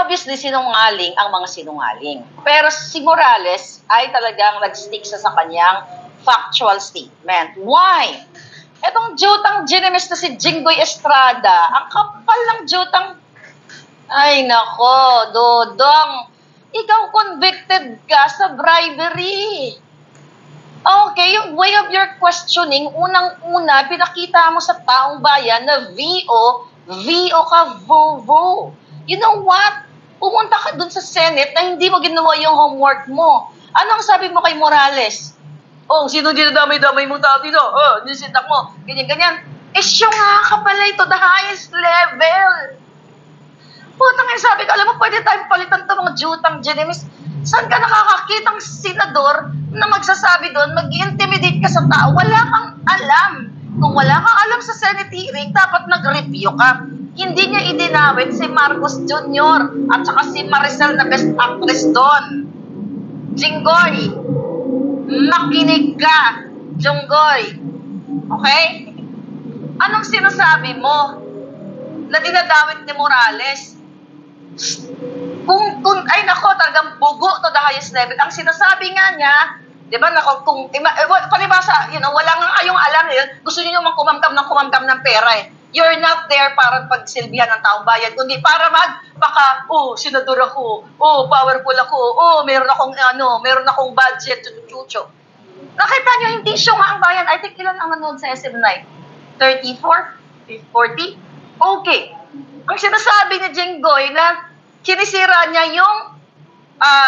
obviously, sinungaling ang mga sinungaling. Pero si Morales ay talagang nag-stick sa kanyang factual statement. Why? Etong jutang ginemis na si Jinggoy Estrada, ang kapal ng jutang, ay nako, Dodong, ikaw convicted ka sa bribery. Okay, yung way of your questioning, unang-una, pinakita mo sa taong bayan na VO ka, VO. You know what? Pumunta ka dun sa Senate na hindi mo ginawa yung homework mo. Anong sabi mo kay Morales? Oh, sino dinadamay-damay mong tao dito? Oh, nisitak mo. Ganyan-ganyan. Siya nga ka pala ito, the highest level. Putang ina, sabi ko, alam mo, pwede tayong palitan ito mga jutang ginemis. Saan ka nakakakitang senador na magsasabi doon, mag-intimidate ka sa tao? Wala kang alam. Kung wala kang alam sa Senate hearing, dapat nag-review ka. Hindi niya idinawit si Marcos Jr. at saka si Maricel na best actress doon. Jinggoy, makinig ka, Jinggoy. Okay? Anong sinasabi mo na dinadawit ni Morales? Ay nako, talagang bugo to the highest level. Ang sinasabi nga niya, di ba, nako, palibasa, wala nga kayong alam, gusto niyo yung kumamkam ng pera eh. You're not there para pagsilbihan ng taong bayan, kundi para baka, senador ako, powerful ako, meron akong budget, chuchucho. Nakita niyo, hindi siya nga ang bayan. I think ilan ang nanood sa SM9? 34? 40? Okay. Ang sinasabi ni Jinggoy na sinisira niya yung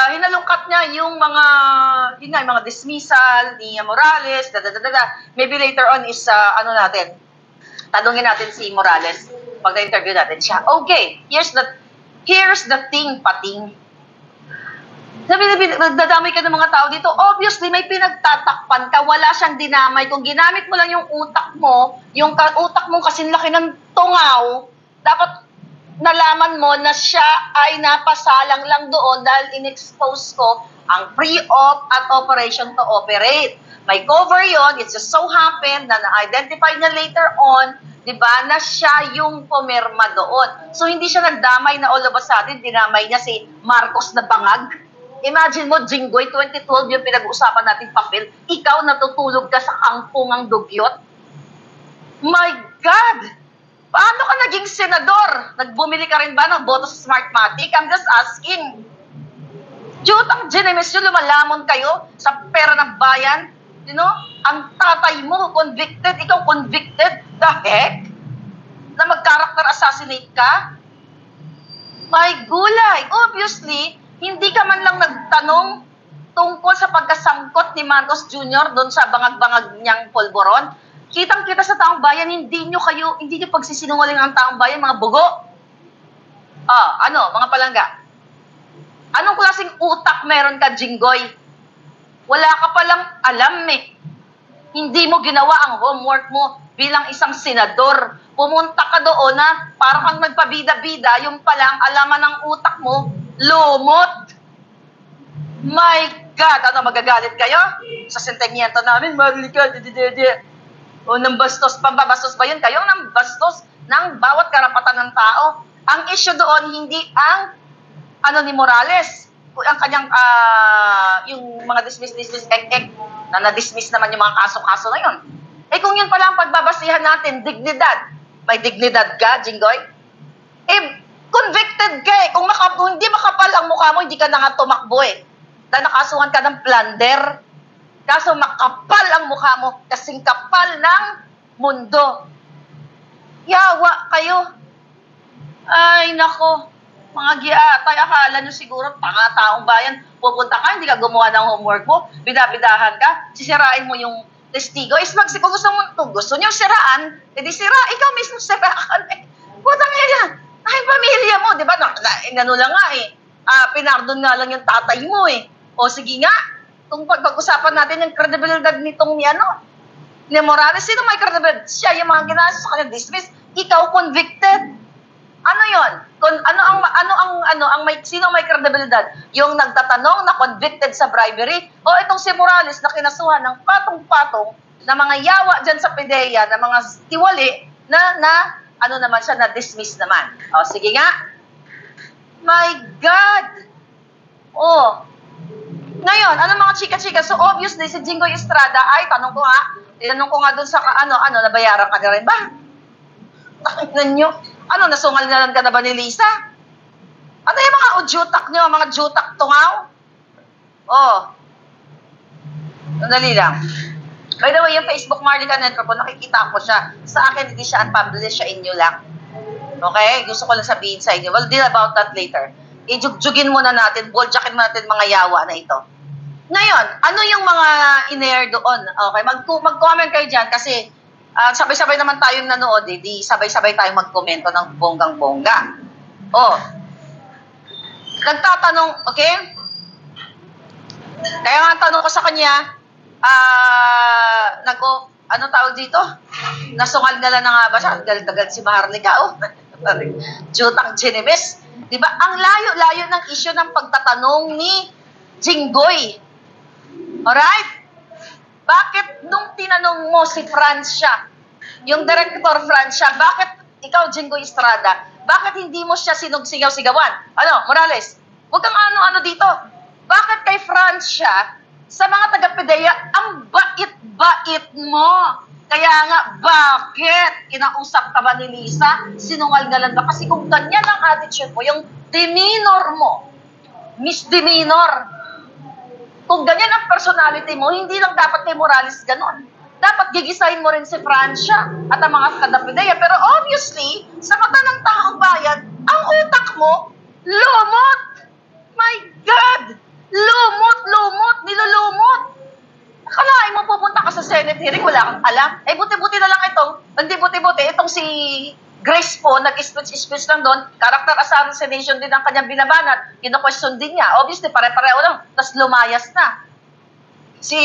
hinalungkat niya yung mga dismissal ni Morales, Maybe later on is, tanungin natin si Morales pag na-interview natin siya. Okay, here's the thing, pating. Nagdadamay ka ng mga tao dito. Obviously, may pinagtatakpan ka. Wala siyang dinamay. Kung ginamit mo lang yung utak mo, yung utak mo kasing laki ng tungaw, dapat nalaman mo na siya ay napasalang lang doon dahil in-expose ko ang pre-op at operation to operate. May cover yon. It just so happened na na-identify niya later on, di ba, na siya yung pumirma doon. So, hindi siya nagdamay na all of a sudden, dinamay niya si Marcos na bangag. Imagine mo, Jinggoy, 2012 yung pinag-uusapan nating papel, ikaw natutulog ka sa kangkungang dugyot. My God! Paano ka naging senador? Nagbumili ka rin ba ng boto sa Smartmatic? I'm just asking. Jutang ginemis yun, lumalamon kayo sa pera ng bayan. Ang tatay mo convicted, ikaw convicted. The heck? Na mag-character assassinate ka? My gulay. Obviously, hindi ka man lang nagtanong tungkol sa pagkasangkot ni Marcos Jr. doon sa bangag-bangag niyang polboron. Kitang-kita sa taong bayan, hindi nyo pagsisinungaling ang taong bayan, mga bugo. Mga palangga? Anong klaseng utak meron ka, Jinggoy? Wala ka palang alam eh. Hindi mo ginawa ang homework mo bilang isang senador. Pumunta ka doon na para kang nagpabida-bida, yung palang alaman ng utak mo, lumot. My God, magagalit kayo? Sa sentimiento namin, marika, o nang bastos, pambabastos ba yun? Kayo nang bastos ng bawat karapatan ng tao. Ang issue doon, hindi ang ni Morales, ang kanyang yung mga dismiss, na na-dismiss naman yung mga kaso-kaso na yun. Kung yun pala ang pagbabasihan natin, dignidad. May dignidad ka, Jinggoy? Convicted ka eh. Kung hindi makapal ang mukha mo, hindi ka na nga tumakbo eh. Dahil nakasuhan ka ng plunder. Kaso makapal ang mukha mo, kasing kapal ng mundo. Yawa kayo. Ay, nako. Mga giatay, akala nyo siguro, taong bayan, pupunta ka, hindi ka gumawa ng homework mo, bidabidahan ka, sisirain mo yung testigo. Kung gusto nyo siraan, edi sira, ikaw mismo siraan eh. Putang ina, ay pamilya mo, di ba? Pinardon nga lang yung tatay mo eh. O sige nga, kung pag-usapan natin yung credibilidad nitong ni Morales, sino may credibilidad? Siya, yung mga ginasa sa kanya dismiss, ikaw convicted. Ano yon? Sino may credibilidad? Yung nagtatanong na convicted sa bribery o itong si Morales na kinasuhan ng patong-patong na mga yawa dyan sa PDEA, na mga tiwali na naman siya, na dismiss naman. O sige nga. My God! Oh. Ngayon, ano mga chika-chika? So, obviously, si Jinggoy Estrada, ay, tinanong ko nga dun sa, nabayaran ka na rin ba? Tingnan nyo. Nasungal na lang ka na ba ni Lisa? Ano yung mga ujutak nyo, mga jutak tungaw? Oh. Dali lang. By the way, yung Facebook Marlica Network po, nakikita ko siya. Sa akin, hindi siya unpublished, siya inyo lang. Okay? Gusto ko lang sabihin sa inyo. We'll deal about that later. Ijugjugin muna natin, boljackin muna natin mga yawa na ito. Ngayon, ano yung mga in-air doon? Okay, mag-comment kayo dyan kasi sabay-sabay naman tayong nanood, di sabay-sabay tayong mag-komento ng bonggang-bongga. Oh. Nagtatanong, okay? Kaya nga tanong ko sa kanya, ano tawag dito? Nasungal na lang na nga ba siya? Galit si Maharlika, oh. Jutang Ginemes. Diba? Ang layo-layo ng issue ng pagtatanong ni Jinggoy. Alright? Bakit nung tinanong mo si Francia, yung director Francia, bakit ikaw, Jinggoy Estrada, bakit hindi mo siya sinugsigaw-sigawan? Morales, huwag kang ano-ano dito. Bakit kay Francia, sa mga taga-PDEA, ang bait-bait mo? Kaya nga, bakit kinausap ka ba ni Lisa? Sinungal-galan ba? Kasi kung ganyan ang attitude mo, yung demeanor mo, misdemeanor, kung ganyan ang personality mo, hindi lang dapat kay Morales ganon. Dapat gigisahin mo rin si Francia at ang mga taga-PDEA. Pero obviously, sa mata ng taong bayan, ang utak mo, lumot! My God! Lumot, nilulumot. Akalain mo pupunta ka sa Senate hearing, wala kang alam. Buti-buti na lang itong si Grace po, nag-speech lang doon, character assassination din ang kanyang binabanat, kino-question din niya. Obviously, pare-pareho lang, tapos lumayas na. Si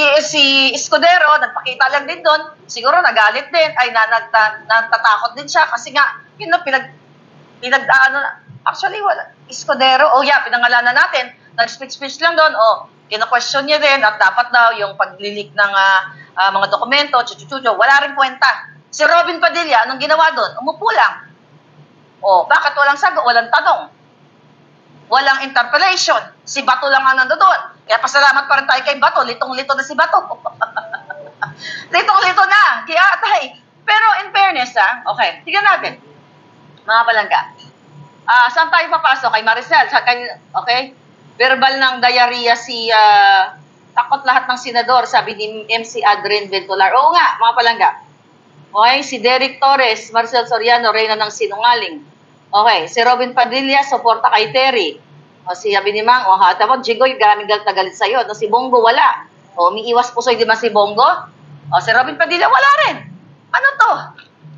Escudero, nagpakita lang din doon, siguro nagalit din, natatakot din siya, kasi nga, actually, wala. Escudero, pinangalanan natin, nag-speech lang doon, kino-question niya din at dapat daw yung paglilik ng mga dokumento, wala rin kwenta. Si Robin Padilla, anong ginawa doon? Umupo lang. Bakit walang sagot? Walang tanong. Walang interpellation. Si Bato lang ang nandoon. Kaya pasalamat pa rin tayo kay Bato. Litong-lito na si Bato. Litong-lito na. Kaya atay. Pero in fairness, okay, tignan natin. Mga palangga. Saan tayo papasok? Kay Maricel. Okay? Verbal ng diarrhea takot lahat ng senador, sabi ni MC Adrian Ventular. Oo nga, mga palangga. Okay, si Derek Torres, Marcel Soriano, reyna ng sinungaling. Okay, si Robin Padilla, suporta kay Terry. Si sabi ni Mang, tapos Jinggoy, galing galit sa'yo. Si Bongo, wala. Umiiwas pusoy, di ba si Bongo? Si Robin Padilla, wala rin. Ano to?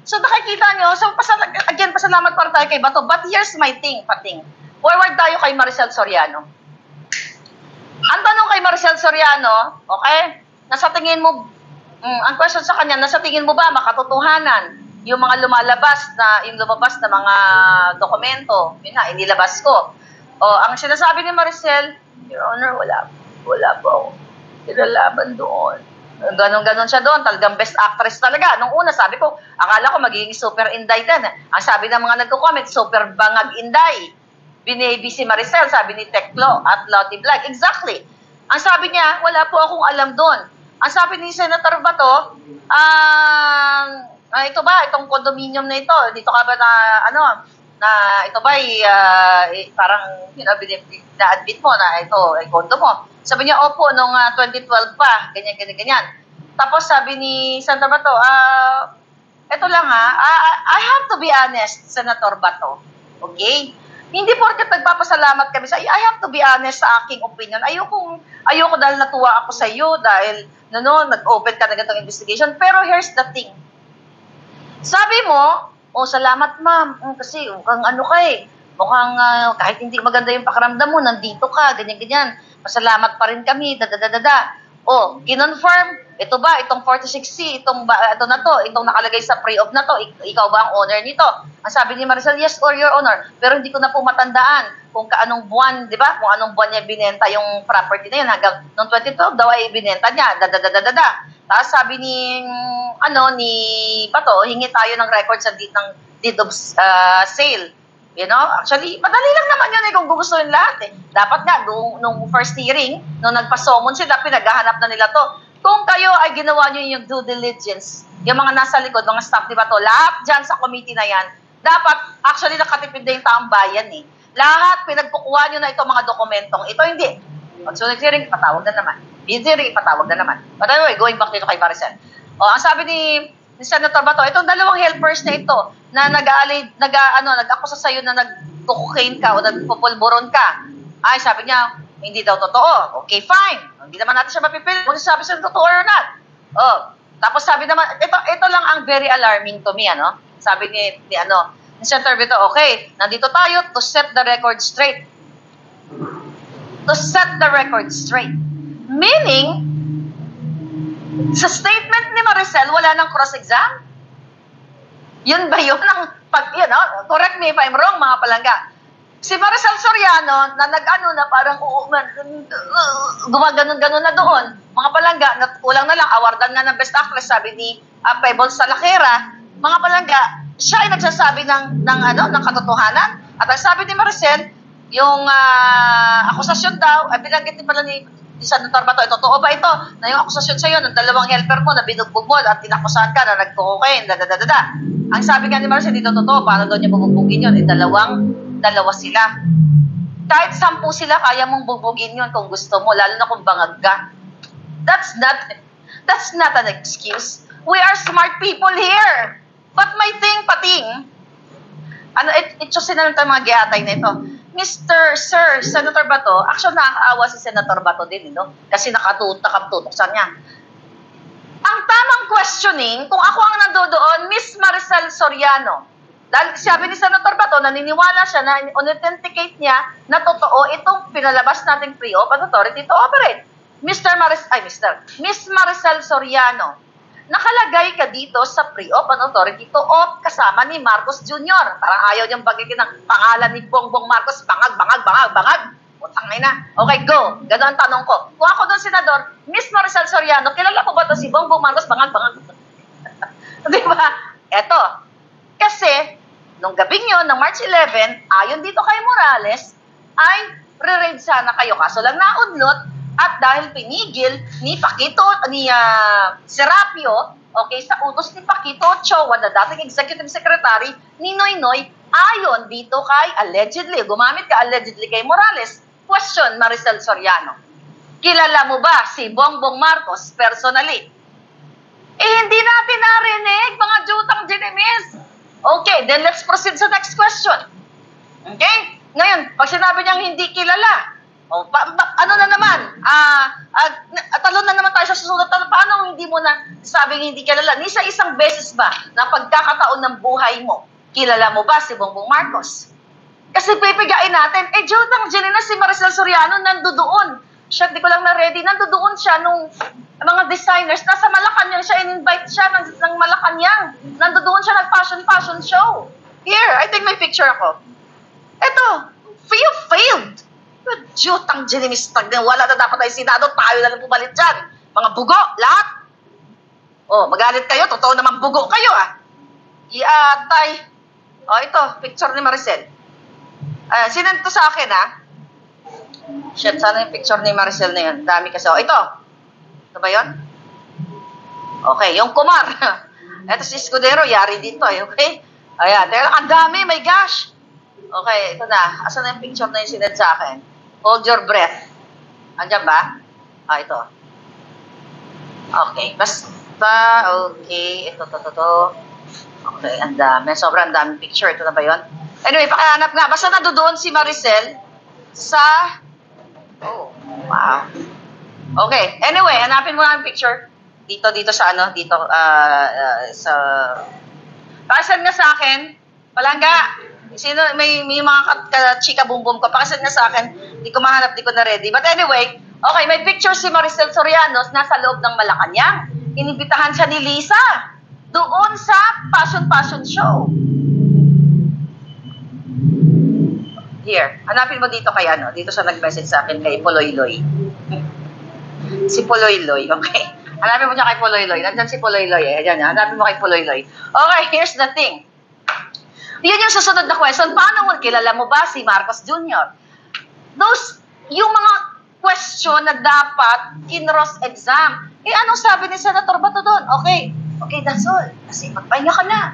So nakikita nyo, again, pasalamat para tayo kay Bato. But here's my thing. Forward tayo kay Maricel Soriano. Ang tanong kay Maricel Soriano, okay, nasa tingin mo, ang question sa kanya, nasa tingin mo ba makatotohanan yung mga lumabas na mga dokumento, yun na, inilabas ko. Ang sinasabi ni Maricel, Your Honor, wala po. Ilalaban doon. Ganon siya doon, talagang best actress talaga. Nung una, sabi ko, akala ko magiging super inday din. Ang sabi ng mga nagko-comment, super bangag inday. Binaby si Maricel, sabi ni Teklo at Lottie Blag. Exactly. Ang sabi niya, wala po akong alam doon. Ang sabi ni Senator Bato, ito ba, itong condominium na ito, dito ka ba ito ba, parang, na-admit mo na ito ay condo mo. Sabi niya, opo, nung 2012 pa, ganyan. Tapos sabi ni Senator Bato, ito lang I have to be honest, Senator Bato. Okay? Hindi porket nagpapasalamat kami sa I have to be honest sa aking opinion. Ayoko dahil natuwa ako sa iyo dahil nag-open ka na ganitong investigation. Pero here's the thing. Sabi mo, salamat ma'am. Kasi mukhang kahit hindi maganda yung pakiramdam mo, nandito ka, ganyan. Pasalamat pa rin kami, kinonfirm, ito ba, itong 46C, itong nakalagay sa pre-op na to, ikaw ba ang owner nito? Ang sabi ni Maricel, yes, or your honor, pero hindi ko na po matandaan kung kaanong buwan, di ba, kung anong buwan niya binenta yung property na yun, hanggang noong 2012 daw ay binenta niya, Tapos sabi ni Bato, hingi tayo ng record sa deed of sale. You know, actually, madali lang naman yun kung gugustuhin lahat Dapat nga, nung first hearing, nung nagpasomon sila, pinaghahanap na nila to. Kung kayo ay ginawa nyo yung due diligence, yung mga nasa likod, mga staff, di ba to, lahat dyan sa committee na yan, dapat, actually, nakatipid na yung taong bayan Lahat, pinagkukuha nyo na itong mga dokumentong ito, hindi. So, next hearing, patawag na naman. Next hearing, patawag na naman. But anyway, going back dito kay Maricel. Ang sabi ni Senator Bato, itong dalawang helpers na ito, na nag-akusa sa'yo na nag-cocaine ka o nagpupulburon ka, ay, sabi niya, hindi daw totoo. Okay, fine. Hindi naman natin siya mapipilit kung sabi siya totoo or not. Tapos sabi naman, ito lang ang very alarming to me, Sabi ni Senator Bato, okay, nandito tayo to set the record straight. To set the record straight. Meaning, sa statement ni Maricel, wala nang cross-exam? Yun ba yun? Correct me if I'm wrong, mga palangga. Si Maricel Soriano, na na parang gumaganon-ganon na doon. Mga palangga, kulang na lang, awardan nga ng Best Actress, sabi ni Pebbles Salakera. Mga palangga, siya ay nagsasabi ng katotohanan. At ang sabi ni Maricel, yung akusasyon daw, binanggit din pala ni Senator Bato, totoo ba ito? Na yung akusasyon sa'yo ng dalawang helper mo na binugbog mo at tinakusahan ka na nagko-cocaine, Ang sabi nga ni Maricel, hindi totoo. Paano daw niya bubugbugin yun? Dalawa sila. Kahit 10 sila, kaya mong bubugin yun kung gusto mo, lalo na kung bangag ka. That's not an excuse. We are smart people here. But may pating, itsusin na lang tayo mga giatay na ito. Sir, Senator Bato, actually nakakaawa si Senator Bato din, kasi nakatutok sa niya. Ang tamang questioning, kung ako ang nandoon, Miss Maricel Soriano, dahil sabi ni Senator Bato, naniniwala siya na authenticate niya na totoo itong pinalabas nating pre-op at authority to operate. Miss Maricel Soriano, nakalagay ka dito sa pre-op and authority to op kasama ni Marcos Jr. Parang ayaw niyang bagitin ng pangalan ni Bongbong Marcos, bangag. Putang ina. Okay, go. Ganun ang tanong ko. Kung ako doon, Senador, Miss Maricel Soriano, kilala ko ba ito si Bongbong Marcos, bangag. Di ba? Eto. Kasi, nung gabing yun, ng March 11, ayon dito kay Morales, ay re-raid sana kayo. Kaso lang naunlot, at dahil pinigil ni Serapio, okay, sa utos ni Paquito Ochoa, na dating executive secretary ni Noynoy, ayon dito kay gumamit ka allegedly kay Morales. Question, Maricel Soriano, kilala mo ba si Bongbong Marcos personally? Hindi natin narinig, mga jutang ginimis. Okay, then let's proceed sa next question. Okay? Ngayon, pag sinabi niyang hindi kilala, ano na naman? Talon na naman tayo sa susunod. Paano hindi mo na sabing hindi kilala? Ni sa isang beses ba na pagkakataon ng buhay mo, kilala mo ba si Bongbong Marcos? Kasi pipigain natin, jutang dyan na si Maricel Soriano nandoon. Siya, di ko lang na-ready, nandoon siya nung mga designers, nasa Malacanang siya, in-invite siya ng Malacanang. Nandoon siya nag-fashion show. Here, I think may picture ako. Eto, you failed. Jutang dyan, wala na dapat tayo Senado, tayo na lang pumalit dyan. Mga bugo, lahat. Magalit kayo, totoo naman bugo kayo Iatay. Ito, picture ni Maricel. Sinend to sa akin, Shit, sana yung picture ni Maricel na yun. Dami kasi. Ito. Ito ba yun? Okay, yung Kumar. Ito si Escudero, yari dito, okay? Ayan, ang dami, my gosh. Okay, ito na. Asan na yung picture na yung sinend sa akin? Hold your breath. Andiyan ba? Ito. Okay, basta, okay. Ito. Okay, ang dami. Sobrang daming picture. Ito na ba yun? Anyway, pakihanap nga. Basta nandoon si Maricel sa... wow. Okay, anyway, hanapin mo nga ang picture. Dito sa dito, sa... Pakisend nga sa akin. Palangga. Sino, may mga chika bumbum ko. Pakisend nga sa akin. Di ko mahanap, di ko na ready. But anyway, okay, may picture si Maricel Soriano nasa loob ng Malacanang. Inibitahan siya ni Lisa doon sa fashion show. Here, hanapin mo dito kay dito sa nag-message sa akin kay Poloyloy. Si Poloyloy, okay? Hanapin mo niya kay Poloyloy. Nandyan si Poloyloy Ayan, hanapin mo kay Poloyloy. Okay, here's the thing. Yun yung susunod na question. Paano mo, kilala mo ba si Marcos Jr.? Yung mga question na dapat in-Ross exam. Anong sabi ni Senator Bato doon? Okay, that's all. Kasi magpahinga ka na.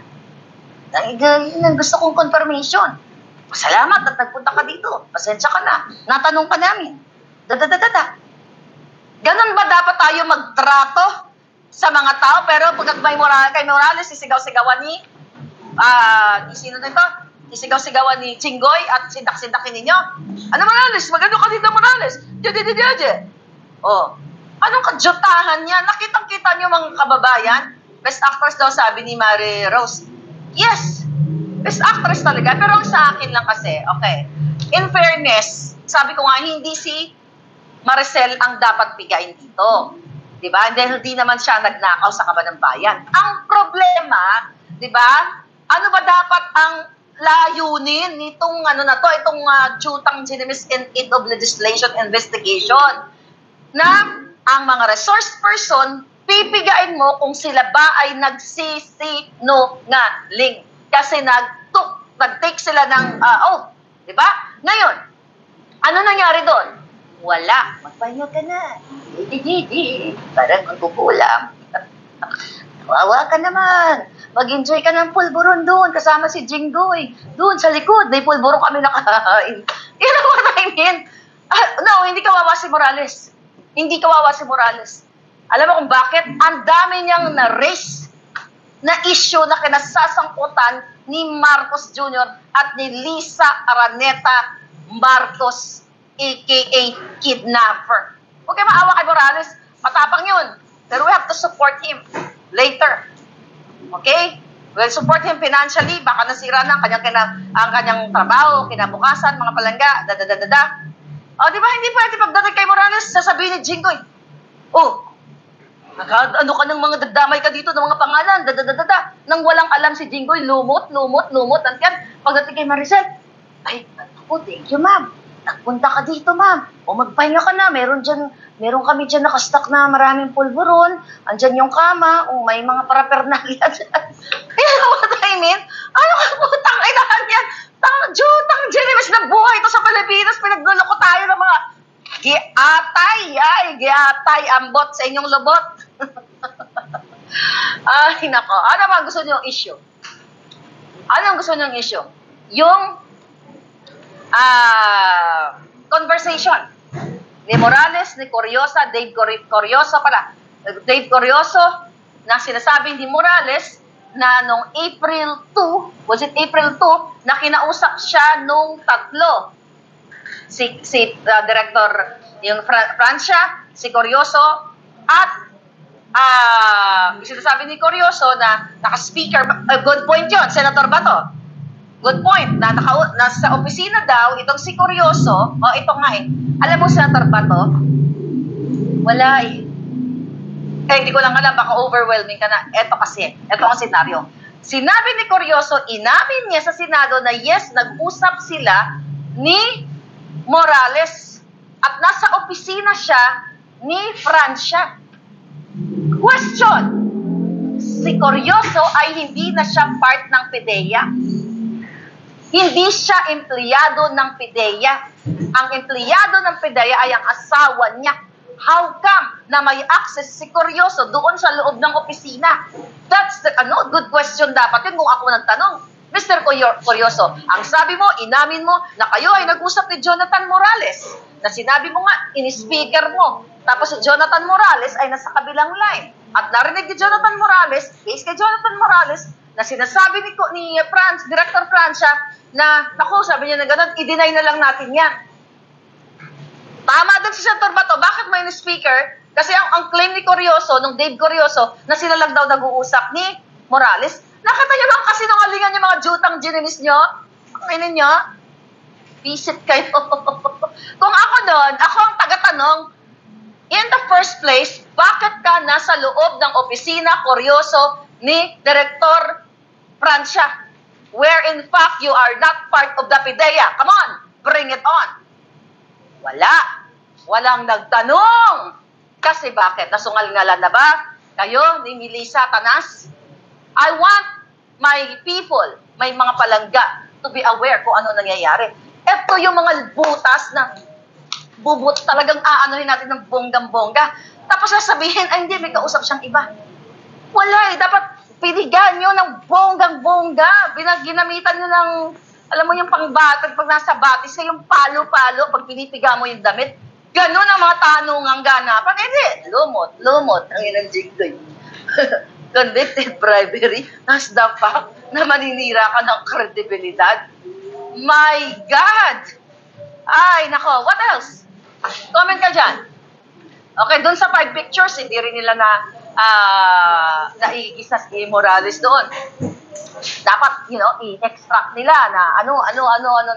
Yun ang gusto kong confirmation. Salamat at nagpunta ka dito. Pasensya ka na. Natanong ka namin. Ganun ba dapat tayo magtrato sa mga tao? Pero pag kay Morales, sisigaw-sigawan ni sino na ito? Isigaw-sigawan ni Jinggoy at sindak-sindakin ninyo. Ano Morales? Magano ka dito Morales? Anong kadyutahan niya? Nakitang-kita niyo mga kababayan? Best actress daw sabi ni Mary Rose. Yes, best actress talaga. Pero sa akin lang kasi, okay. In fairness, sabi ko nga, hindi si Maricel ang dapat bigayin dito. Diba? Hindi naman siya nagnakaw sa kaban ng bayan. Ang problema, diba? Ano ba dapat ang layunin nitong itong Jutang Ginimis in aid of legislation investigation na ang mga resource person pipigain mo kung sila ba ay nagsisinungaling kasi nag-take sila ng di ba? Ngayon, ano nangyari doon? Wala. Magpahinga ka na. Parang magkukulam. Kawawa ka naman. Mag-enjoy ka ng pulburon doon kasama si Jinggoy. Doon sa likod, may pulburon kami nakakain. You know what I mean? No, hindi kawawa si Morales. Hindi kawawa si Morales. Alam mo kung bakit? Ang dami niyang na-raise na issue na kinasasangkutan ni Marcos Jr. at ni Lisa Araneta Marcos, a.k.a. kidnapper. Huwag kayo maawa kay Morales. Matapang yun. Pero we have to support him later. Okay? We'll support him financially. Baka nasira na ang kanyang trabaho, kinabukasan, mga palangga, di ba hindi pwede pagdating kay Morales, sasabihin ni Jinggoy, ano ka ng mga dadamay ka dito ng mga pangalan, nang walang alam si Jinggoy, lumot, nantiyan. Pagdating kay Maricel, thank you ma'am. Nagpunta ka dito ma'am. Magpahinga ka na, meron kami dyan nakastock na maraming pulburon, andyan yung kama, may mga parapernalya dyan. You know what I mean? Ano ka putang inahan yan? Jutang Ginimis na buhay ito sa Pilipinas, pinagluloko tayo ng mga giatay, ambot sa inyong lubot. Ay, nako. Ano ba gusto niyong issue? Anong gusto niyong issue? Yung conversation ni Morales, ni Coriosa, Dave Corioso, na sinasabi ni Morales na nung April 2, was it April 2, na kinausap siya nung tatlo. Si Director yung Francia, si Corioso, at sinasabi ni Corioso na naka-speaker, good point yun, Senator Bato. Good point, na nasa opisina daw, itong si Corioso, ito nga alam mo Senator Bato, wala hindi ko lang alam, baka overwhelming ka na. Ito ang senaryo. Sinabi ni Corioso, inamin niya sa Senado na yes, nag-usap sila ni Morales at nasa opisina siya ni Francia. Question, si Corioso ay hindi na siya part ng PIDEA. Hindi siya empleyado ng PIDEA. Ang empleyado ng PIDEA ay ang asawa niya. How come na may access si Corioso doon sa loob ng opisina? That's good question dapat yun kung ako nagtanong. Mr. Corioso, ang sabi mo, inamin mo na kayo ay nag-usap ni Jonathan Morales. Na sinabi mo nga, in-speaker mo. Tapos si Jonathan Morales ay nasa kabilang line. At narinig ni Jonathan Morales, case kay Jonathan Morales, na sinasabi ni Director Francia na, sabi niya na gano'n, i-deny na lang natin yan. Tama din si Senator Bato, bakit may speaker? Kasi ang claim ni Corioso, nung Dave Corioso, na sila lang daw nag-uusap ni Morales, nakita niyo lang kasi nungalingan yung mga jutang ginimis nyo? Kainin nyo? Visit kayo. Kung ako doon, ako ang taga-tanong, in the first place, bakit ka nasa loob ng opisina, Corioso, ni Director Francia? Where in fact, you are not part of the PIDEA. Come on, bring it on. Walang nagtanong. Kasi bakit? Nasungal-ngalan na ba kayo ni Melissa Tanas? I want my people may mga palangga to be aware kung ano nangyayari. Ito yung mga butas na talagang aanohin natin ng bonggang-bongga. Tapos sasabihin, ay hindi, may kausap siyang iba. Wala eh, dapat pinigan nyo ng bonggang-bongga. Ginamitan nyo ng, alam mo yung pangbatag, pag nasa batis ka, yung palo-palo, pag pinipiga mo yung damit, ganun ang mga tanungang ganapan. Hindi, lumot, ang inang jigdoy. Convicted bribery, as the fact na maninira ka ng kredibilidad. My God! Ay, nako, what else? Comment ka dyan. Okay, dun sa 5 pictures, hindi rin nila naigis na si Morales doon. Dapat, i-extract nila na ano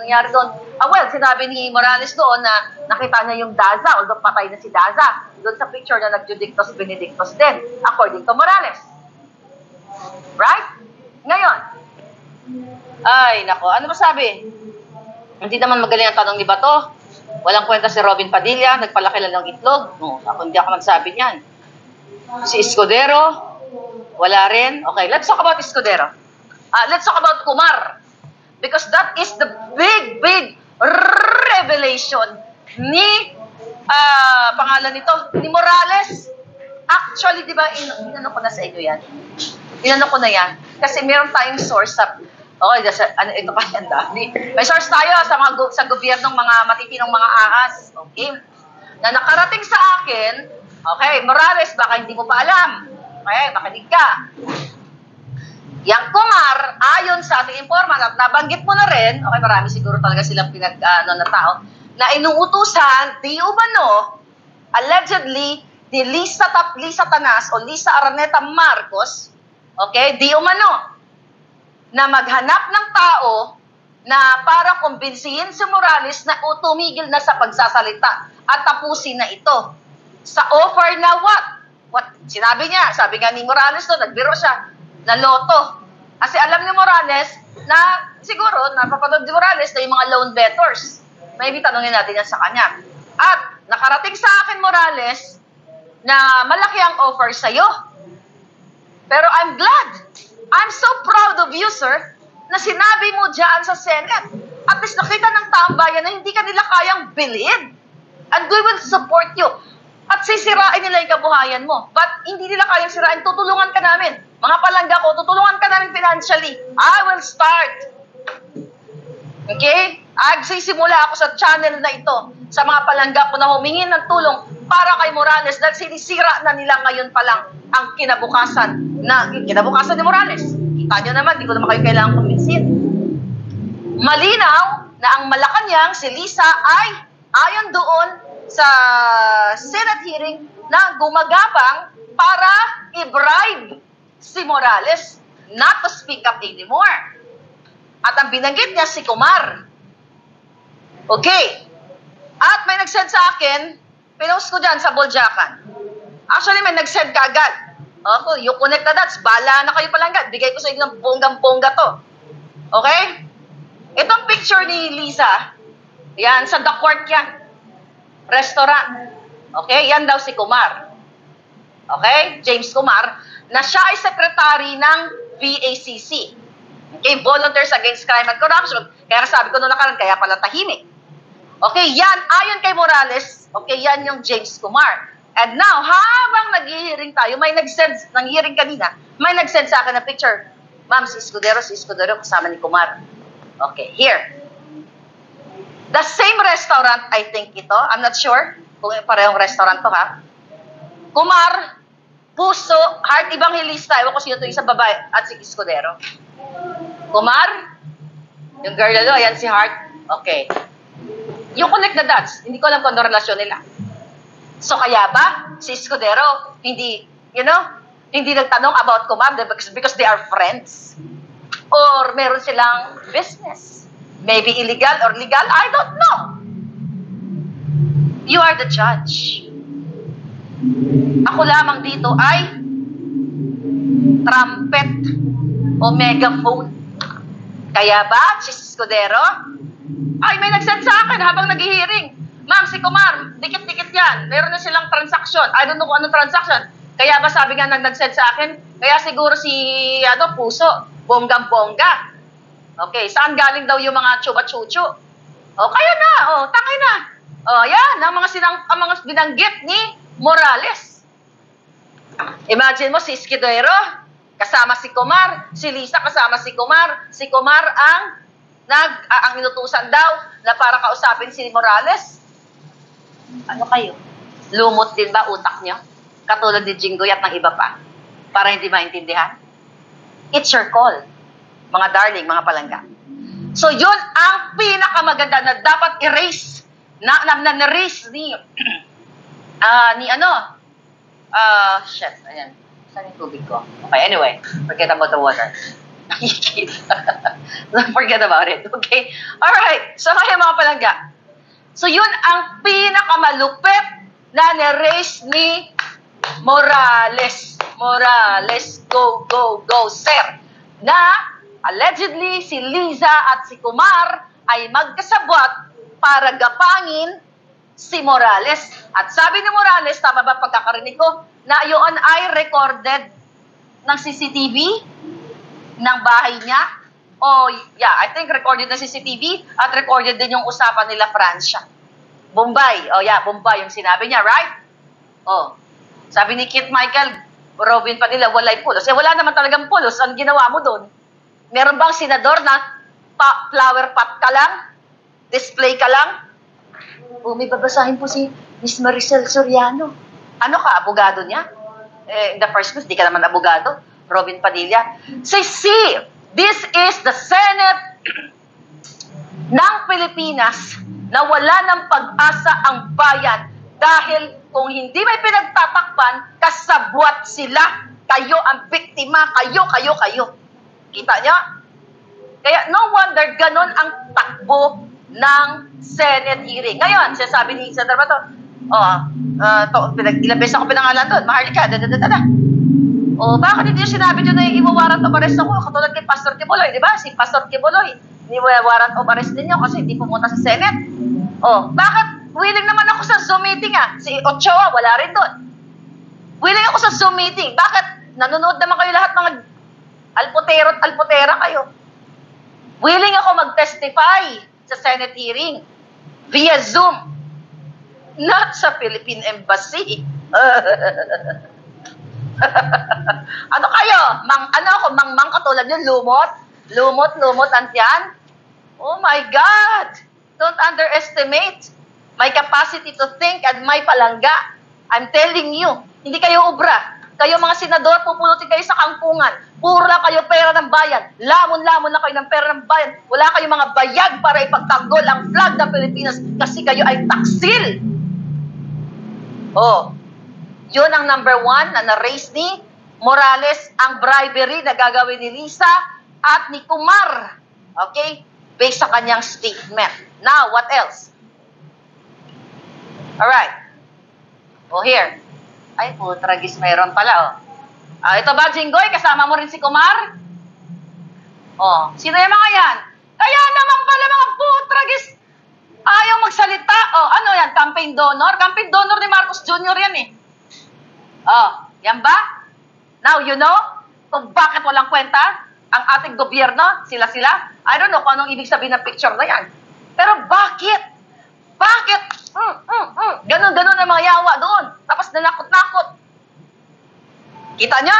nangyari doon. Well, sinabi ni Morales doon na nakita niya yung Daza, although patay na si Daza. Doon sa picture na nag-judictus benedictus din, according to Morales. Right? Ngayon, ay, nako, ano ba sabi? Hindi naman magaling ang tanong ni Bato. Walang kwenta si Robin Padilla, nagpalaki lang ng itlog. No, hindi ako nagsabi niyan. Si Escudero, wala rin. Okay, let's talk about Escudero. Let's talk about Kumar. Because that is the big revelation ni, pangalan nito, ni Morales. Actually, di ba, inano ko na sa inyo yan? Inano ko na yan. Kasi meron tayong source sa, ito pa yan, dami. May source tayo sa gobyernong mga matitinong mga ahas. Okay? Na nakarating sa akin, okay, Morales, baka hindi mo pa alam. Okay, makinig ka. Yang Kumar, ayon sa ating informant, at nabanggit mo na rin, okay, marami siguro talaga silang na tao, na inuutusan, di umano, allegedly, ni Lisa Tanas o Lisa Araneta Marcos, okay, di umano, na maghanap ng tao na para kumbinsihin si Morales na tumigil na sa pagsasalita at tapusin na ito. Sa offer na what? Sabi nga ni Morales to, nagbiro siya, na loto. Kasi alam ni Morales na siguro napapanood ni Morales na yung mga loan bettors. Maybe tanongin natin yan sa kanya. At nakarating sa akin, Morales, na malaki ang offer sa'yo. Pero I'm glad. I'm so proud of you, sir, na sinabi mo dyan sa Senate. At least nakita ng taong bayan na hindi ka nila kayang bilhin. And we will support you. At sisirain nila yung kabuhayan mo. But hindi nila kayang sirain, tutulungan ka namin. Mga palangga ko, tutulungan ka namin financially. I will start. Okay? Agsisimula ako sa channel na ito sa mga palangga ko na humingi ng tulong para kay Morales dahil sinisira na nila ngayon pa lang ang kinabukasan ni Morales. Kita nyo naman, di ko naman kayo kailangang kumbinsin. Malinaw na ang Malacanang, si Lisa, ay ayon doon sa Senate hearing na gumagapang para i-bribe si Morales not to speak up anymore. At ang binanggit niya si Kumar. Okay. At may nag-send sa akin, pinost ko dyan sa Boljakan. Actually, may nag-send ka agad. Okay, you connect the dots. Bala na kayo palangga. Bigay ko sa inyo ng bonggang-bongga to. Okay? Itong picture ni Lisa, yan, sa The Court yan. Restaurant. Okay? Yan daw si Kumar. Okay? James Kumar, na siya ay secretary ng VACC. Okay? Volunteers Against Crime and Corruption. Kaya sabi ko noong nakaraan, kaya pala tahimik. Okay? Yan, ayon kay Morales, okay, yan yung James Kumar. And now, habang nag-hearing tayo, may nag-send, ng hearing kanina, may nag-send sa akin na picture. Ma'am, si Escudero kasama ni Kumar. Okay, here. The same restaurant, I think ito. I'm not sure kung parehong restaurant to, ha? Kumar, Puso, Heart Evangelista. Ewan ko sino ito, isang babae, at si Escudero. Kumar, yung girl na ayan si Heart. Okay. Yung connect the dots, hindi ko alam kung ano relasyon nila. So kaya ba, si Escudero, hindi nagtanong about Kumar because they are friends? Or meron silang business? Maybe illegal or legal? I don't know. You are the judge. Ako lamang dito ay trumpet o megaphone. Kaya ba, si Escudero? Ay, may nag-send sa akin habang nag-hearing. Ma'am, si Kumar, dikit-dikit yan. Meron na silang transaction. I don't know kung anong transaction. Kaya ba sabi nga nag-send sa akin, kaya siguro si Puso, bonggang-bongga. Okay, saan galing daw yung mga chuba-chuchu? O, kayo na, tangay na. O, yan, ang mga binanggit ni Morales. Imagine mo, si Escudero, kasama si Kumar, si Lisa kasama si Kumar ang inutusan daw na para kausapin si Morales. Ano kayo? Lumot din ba utak nyo? Katulad ni Jinggoy at ng iba pa. Para hindi maintindihan? It's your call, mga darling, mga palangga. So yun ang pinakamaganda na dapat erase, na-erase ni, shit, ayan. Saan yung tubig ko? Okay, anyway, forget about the water. Forget about it, okay? Alright, so kaya mga palangga. So yun ang pinakamalupit na na-erase ni Morales. Morales, go, go, go, sir. Na allegedly si Liza at si Kumar ay magkasabwat para gapangin si Morales. At sabi ni Morales, tama ba pagkakarinig ko, na yun ay recorded ng CCTV ng bahay niya? Yeah, I think recorded ng CCTV at recorded din yung usapan nila Francia. Bombay. Yeah, Bombay yung sinabi niya, right? Sabi ni Kit Michael, Robin Padilla, walay pulos. Wala naman talagang pulos. Ang ginawa mo doon? Meron bang senador na flower pot ka lang? Display ka lang? May babasahin po si Miss Maricel Soriano. Ano ka, abogado niya? In the first place, di ka naman abogado. Robin Padilla. Say, see, this is the Senate ng Pilipinas na wala ng pag-asa ang bayan dahil kung hindi may pinagtatakpan, kasabwat sila. Kayo ang biktima. Kayo. Kita niyo? Kaya no wonder ganon ang takbo ng Senate hearing. Ngayon, sabi ni Senator Bato, ilang beses ako pinangalan doon, Maharlika, bakit hindi yung sinabi nyo na yung iwawarant of arrest ako? Katulad kay Pastor Kibuloy, di ba? Si Pastor Kibuloy, iwawarant of arrest ninyo kasi hindi pumunta sa Senate. Bakit? Willing naman ako sa Zoom meeting Si Ochoa, wala rin doon. Willing ako sa Zoom meeting. Bakit? Nanonood naman kayo lahat mga alputero at alputera kayo. Willing ako mag-testify sa Senate hearing via Zoom. Not sa Philippine Embassy. Ano kayo? Mang katulad nyo, lumot, antyan? Oh my God! Don't underestimate my capacity to think and my palangga. I'm telling you, hindi kayo obra. Kayo mga senador, pupulutin kayo sa kangkungan. Puro lang kayo pera ng bayan. Lamon-lamon na kayo ng pera ng bayan. Wala kayong mga bayag para ipagtanggol ang flag ng Pilipinas kasi kayo ay taksil. Yun ang number one na na-raise ni Morales, ang bribery na gagawin ni Lisa at ni Kumar. Okay? Based sa kanyang statement. Now, what else? Alright. Here. Ay, putragis, mayroon pala, ito ba, Jinggoy? Kasama mo rin si Kumar? Sino yung mga yan? Kaya naman pala mga putragis, ayaw magsalita. Ano yan? Campaign donor? Campaign donor ni Marcos Jr. yan yan ba? Now, you know kung bakit walang kwenta ang ating gobyerno, sila-sila? I don't know kung anong ibig sabihin ng picture na yan. Pero bakit? Ganon ang mga yawa doon. Tapos nanakot-nakot. Kita niya?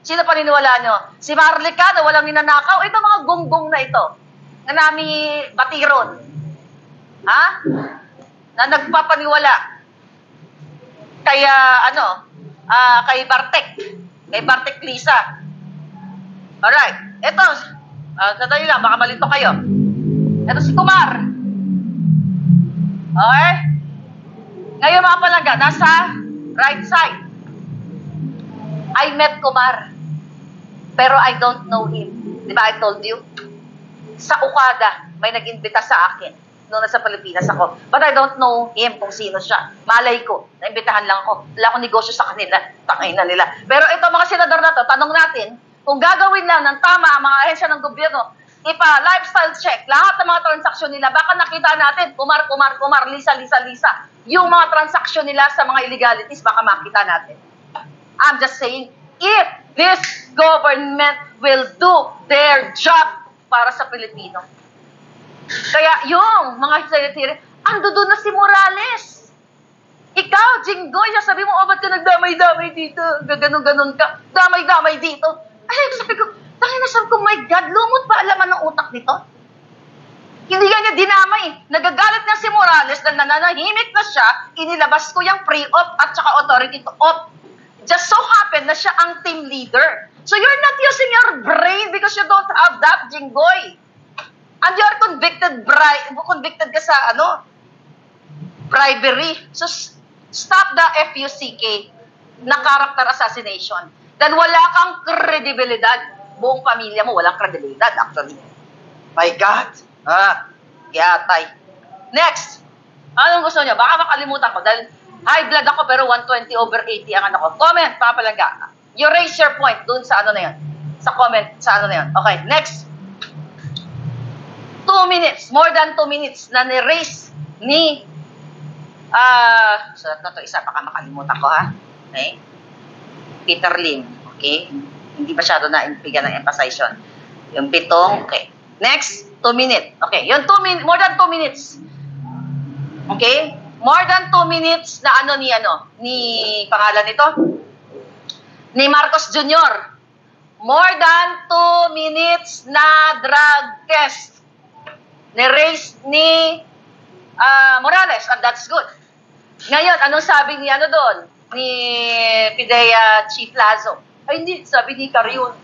Sino paniniwala nyo? Si Marlica na walang ninanakaw? Ito mga gonggong na ito. Na nami batiron. Na nagpapaniwala. Kaya, kay Bartek. Kay Bartek Lisa. Alright. Ito. Sandali lang, baka malito kayo. Ito si Kumar. Okay? Ngayon mga palangga, nasa right side. I met Kumar. Pero I don't know him. Di ba I told you? Sa Okada, may nag-imbita sa akin noong nasa Pilipinas ako. But I don't know him kung sino siya. Malay ko. Naimbitahan lang ako. Wala akong negosyo sa kanila. Tangay na nila. Pero ito mga senador na to, tanong natin, kung gagawin lang ng tama ang mga ahensya ng gobyerno, lifestyle check, lahat ng mga transaksyon nila, baka nakita natin, Kumar, Lisa. Yung mga transaksyon nila sa mga illegalities, baka makita natin. I'm just saying, if this government will do their job para sa Pilipino. Kaya yung mga senatiri, ando doon na si Morales. Ikaw, Jinggoy, sabi mo, ba't ka nagdamay-damay dito? Gaganon-ganon ka. Damay-damay dito. Ay, sabi ko, sabi ko, my God, lumot pa alaman ng utak nito. Hindi nga niya dinamay. Nagagalit na si Morales dahil nananahimik na siya, inilabas ko yung pre-op at saka authority to op. Just so happen na siya ang team leader. So you're not using your brain because you don't have that, Jinggoy. And you're convicted ka sa bribery. So stop the FUCK na character assassination. Then wala kang kredibilidad. Buong pamilya mo walang kredibilidad actually. My God. Yatay. Next. Anong gusto niyo? Baka makalimutan ko dahil high blood ako pero 120/80 ang ano ko. Comment, papalaga. You raise your point dun sa ano na yan. Sa comment, sa ano na yan. Okay, next. 2 minutes, more than 2 minutes na ni-raise ni so ito isa, baka makalimutan ko ha. Okay? Peter Lim. Okay? Hindi masyado na bigyan ng emphasize yun. Yung pitong, okay. Next, 2 minutes. Okay, yung 2 minutes, more than 2 minutes. Okay? More than 2 minutes na ni pangalan nito? Ni Marcos Jr. More than 2 minutes na drug test. Ni-raise ni Morales, and that's good. Ngayon, anong sabi ni doon? Ni PIDEA Chief Lazo. Ay, hindi. Sabi ni Carion,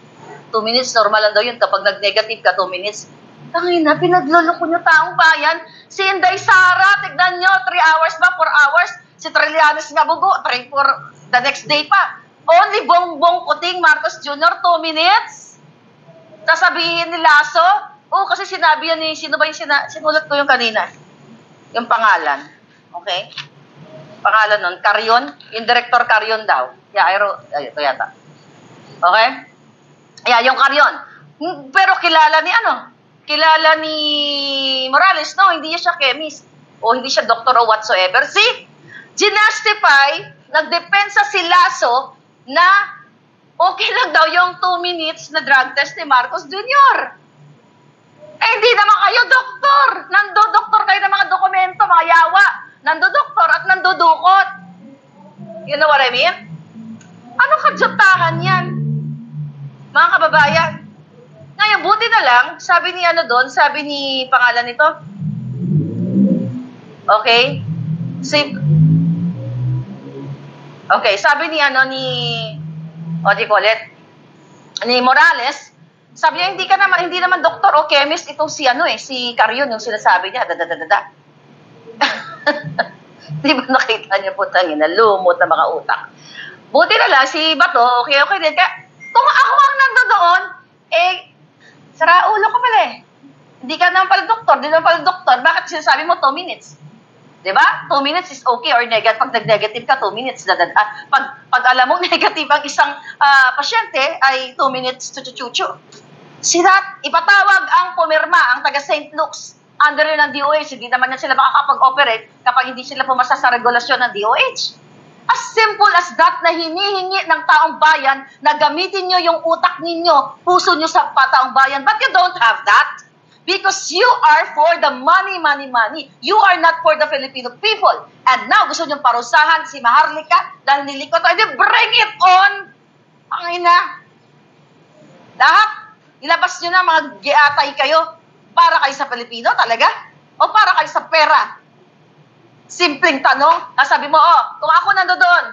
2 minutes, normal lang daw yun. Kapag nag-negative ka, 2 minutes. Tangina, pinagluloko nyo taong bayan. Si Inday Sara, tignan nyo, 3 hours ba, 4 hours? Si Trillanes nga bugo, 3 for the next day pa. Only Bongbong Kuting Marcos Jr., 2 minutes. Sasabihin ni Lazo, kasi sinabi yan sino ba yung sinulat ko yung kanina? Yung pangalan. Okay? Pangalan nun, Carion. Yung Director Carion daw. Ito yata. Okay? Yung Carion. Pero kilala ni Morales, no? Hindi siya chemist. O hindi siya doctor o whatsoever. See? Ginastify, nagdepensa si Lazo na okay lang daw yung 2 minutes na drug test ni Marcos Jr. Hindi naman kayo doktor. Nando-doktor kayo ng mga dokumento, mga yawa. Nando-doktor at nandudukot. You know what I mean? Ano kadyatahan yan? Mga kababayan. Ngayon, buti na lang, sabi ni sabi ni pangalan nito. Okay? Okay, sabi ni what do you call it? Ni Morales, sabi niya, hindi naman doktor o chemist itong si Carion, yung sinasabi niya, Di ba nakita niyo po tangina, lumot na mga utak. Buti na lang, si Bato, okay din. Kaya, kung ako ang nandoon, sara ulo ka pala Hindi ka naman pala doktor, bakit sinasabi mo 2 minutes? Diba? 2 minutes is okay or negative. Pag nag-negative ka, 2 minutes. Pag alam mo negative ang isang pasyente, ay 2 minutes chuchu-chuchu. Ipatawag ang pumirma, ang taga St. Luke's, under ng DOH. Hindi naman na sila makakapag-operate kapag hindi sila pumasa sa regulasyon ng DOH. As simple as that na hinihingi ng taong bayan na gamitin nyo yung utak ninyo, puso nyo sa taong bayan. But you don't have that. Because you are for the money. You are not for the Filipino people. And now, gusto nyo parusahan si Maharlika dahil nilikot. Bring it on! Ang ina. Lahat, ilabas nyo na mga giatay kayo para kayo sa Pilipino talaga? O para kayo sa pera? Simpleng tanong. Sabi mo, kung ako nandoon,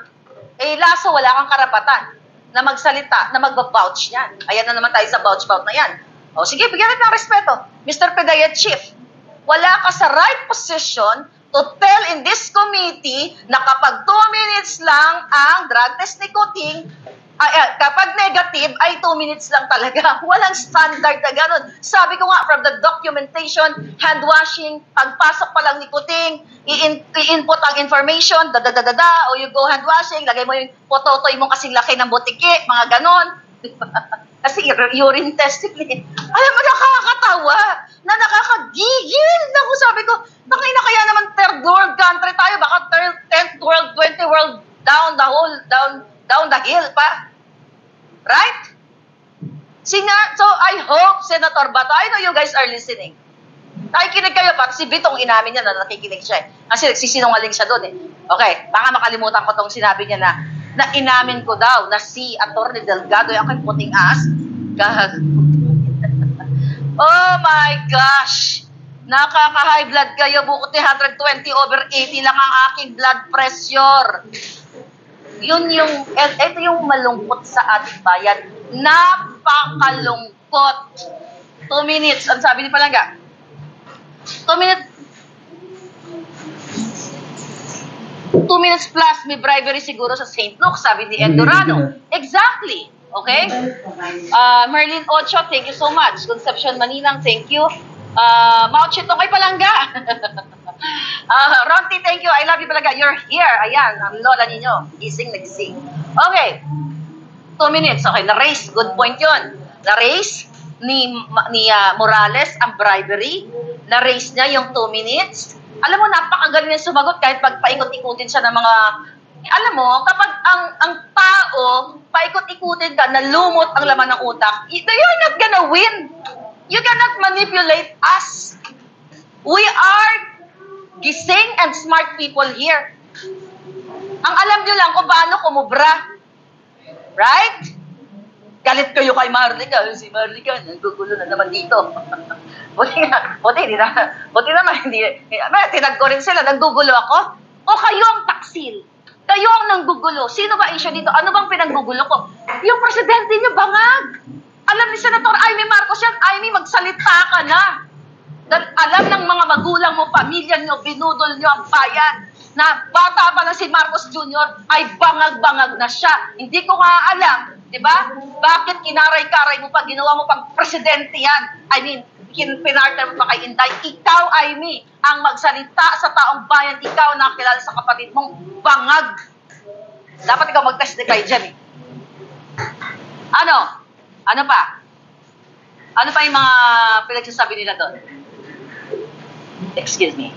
Lazo, wala kang karapatan na magsalita, na mag-vouch yan. Ayan na naman tayo sa vouch na yan. Sige, bigyan natin ng respeto. Mr. PIDEA Chief, wala ka sa right position to tell in this committee na kapag 2 minutes lang ang drug test ni Kuting, kapag negative ay 2 minutes lang talaga. Walang standard na ganun. Sabi ko nga, from the documentation, hand washing, pagpasok pa lang ni Kuting, i-input ang information, o you go hand washing, lagay mo yung pototoy mo kasing laki ng butiki, mga ganon. Kasi urine test. Alam mo, nakakatawa, na nakakagigil. Naku, sabi ko, na kaya naman third world country tayo, baka 10th world, 20th world, down the hill pa. Right? So I hope, Senator Bato, I know you guys are listening. Nakikinig kayo, pati si Bitong inamin niya na nakikinig siya. Kasi nagsisinungaling siya doon eh. Okay, baka makalimutan ko tong sinabi niya na inamin ko daw na si Atty. Delgado yung aking puting as. Oh my gosh! Nakaka-high blood kayo, bukod 120/80 lang ang aking blood pressure. Ito yung malungkot sa ating bayan. Napakalungkot. 2 minutes, ang sabi ni Palangga? 2 minutes plus may bribery siguro sa St. Luke, sabi ni Ed Dorado. Exactly. Okay? Merlin Ocho, thank you so much. Concepcion Maninang, thank you. Mao Chitong kay Palangga. Ronti, thank you. I love you Palangga. You're here. Ayan, ang lola ninyo. Gising, nagising. Okay. 2 minutes. Okay, na-raise. Good point yun. Na-raise ni Morales ang bribery. Na-raise niya yung 2 minutes. Alam mo, napakagaling niya sumagot kahit pagpaikot-ikutin siya ng mga... Alam mo, kapag ang tao, paikot-ikutin ka, nalumot ang laman ng utak, you're not gonna win. You cannot manipulate us. We are gising and smart people here. Ang alam nyo lang kung paano kumubra. Right? Galit kayo kay Marlica. Si Marlica, nagugulo na naman dito. Buti naman, hindi. Tinag ko rin sila, naggugulo ako. O kayo ang taksil. Kayo ang nanggugulo. Sino ba issue dito? Ano bang pinanggugulo ko? Yung presidente niyo, bangag. Alam ni Senator Amy Marcos yan, Amy, magsalita ka na. Alam ng mga magulang mo, pamilya nyo, binudol nyo ang bayan, na bata pa na si Marcos Jr. ay bangag-bangag na siya. Hindi ko nga alam, di ba? Bakit kinaray-karay mo pa, ginawa mo pang presidente yan? I mean, pinartner mo pa kay Inday. Ikaw, Amy, ang magsalita sa taong bayan, ikaw nakilala sa kapatid mong bangag. Dapat ikaw mag-testify dyan eh. Ano? Ano pa? Ano pa yung mga pinagsasabi nila doon? Excuse me.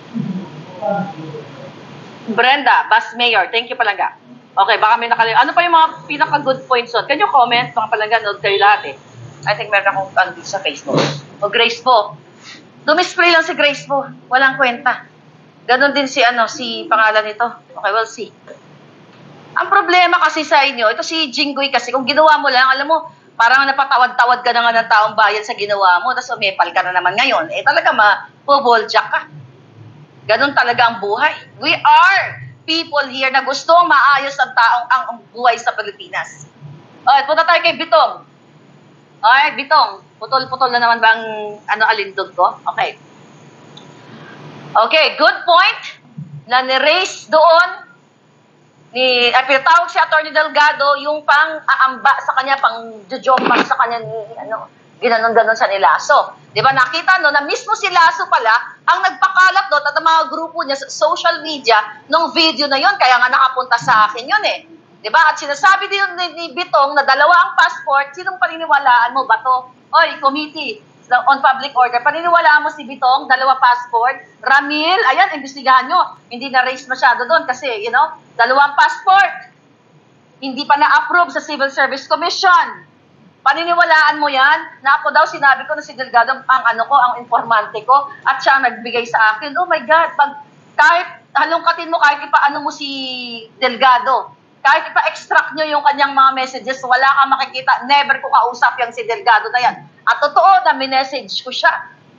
Brenda, Bas Mayor, thank you Palangga. Okay, baka may nakalimutan. Ano pa yung mga pinaka-good points doon? Can you comment? Mga Palangga, nood kayo lahat eh. I think meron akong sa Facebook. O Grace po. Dumispray lang si Grace po. Walang kwenta. Ganon din si pangalan nito. Okay, we'll see. Ang problema kasi sa inyo, ito si Jinggoy kasi, kung ginawa mo lang, alam mo, parang napatawad-tawad ka na nga ng taong bayan sa ginawa mo, tapos umepal ka na naman ngayon. Eh talaga maboboljak ka. Ganon talaga ang buhay. We are people here na gustong maayos ang buhay sa Pilipinas. Okay, punta tayo kay Bitong. Okay, Bitong. Putol-putol na naman bang alindog ko? Okay. Okay, good point na ni-raise doon pinatawag si Atty. Delgado yung pang-aamba sa kanya, pang-jojombang sa kanya ginanon-ganon sa ni Lasso. Di ba nakita na mismo si Lasso pala ang nagpakalat doon at ang mga grupo niya sa social media nung video na yon, kaya nga nakapunta sa akin yun eh. Di ba? At sinasabi din ni Bitong na 2 ang passport, sinong paniniwalaan mo ba to? Oy, committee on public order, paniniwalaan mo si Bitong, 2 passport? Ramil, ayan, imbestigahan nyo. Hindi na-raise masyado doon kasi, 2 passport. Hindi pa na-approve sa Civil Service Commission. Paniniwalaan mo yan? Na ako daw, sinabi ko na si Delgado ang informante ko at siya ang nagbigay sa akin. Oh my God, kahit halongkatin mo, kahit ipaano mo si Delgado, kahit ipa-extract nyo yung kanyang mga messages, wala kang makikita. Never ko kausap yung si Delgado na yan. At totoo na minessage ko siya.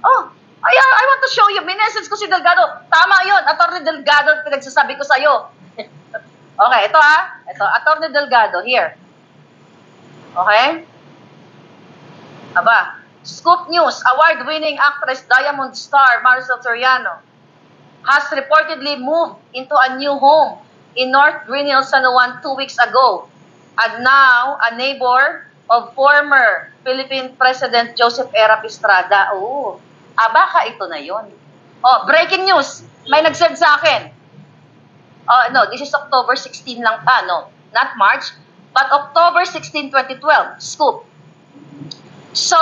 Oh, I want to show you, minessage ko si Delgado. Tama yun, Atty. Delgado, pinagsasabi ko sa'yo. Okay, ito Ito, Atty. Delgado, here. Okay? Aba, Scoop News, award-winning actress Diamond Star Maricel Soriano has reportedly moved into a new home in North Greenhill, San Juan 2 weeks ago, and now a neighbor of former Philippine President Joseph Erap Estrada. Oh, baka ito na yon. Oh, breaking news. May nag-send sa akin. No, this is October 16 lang. No, not March, but October 16, 2012. Scoop. So,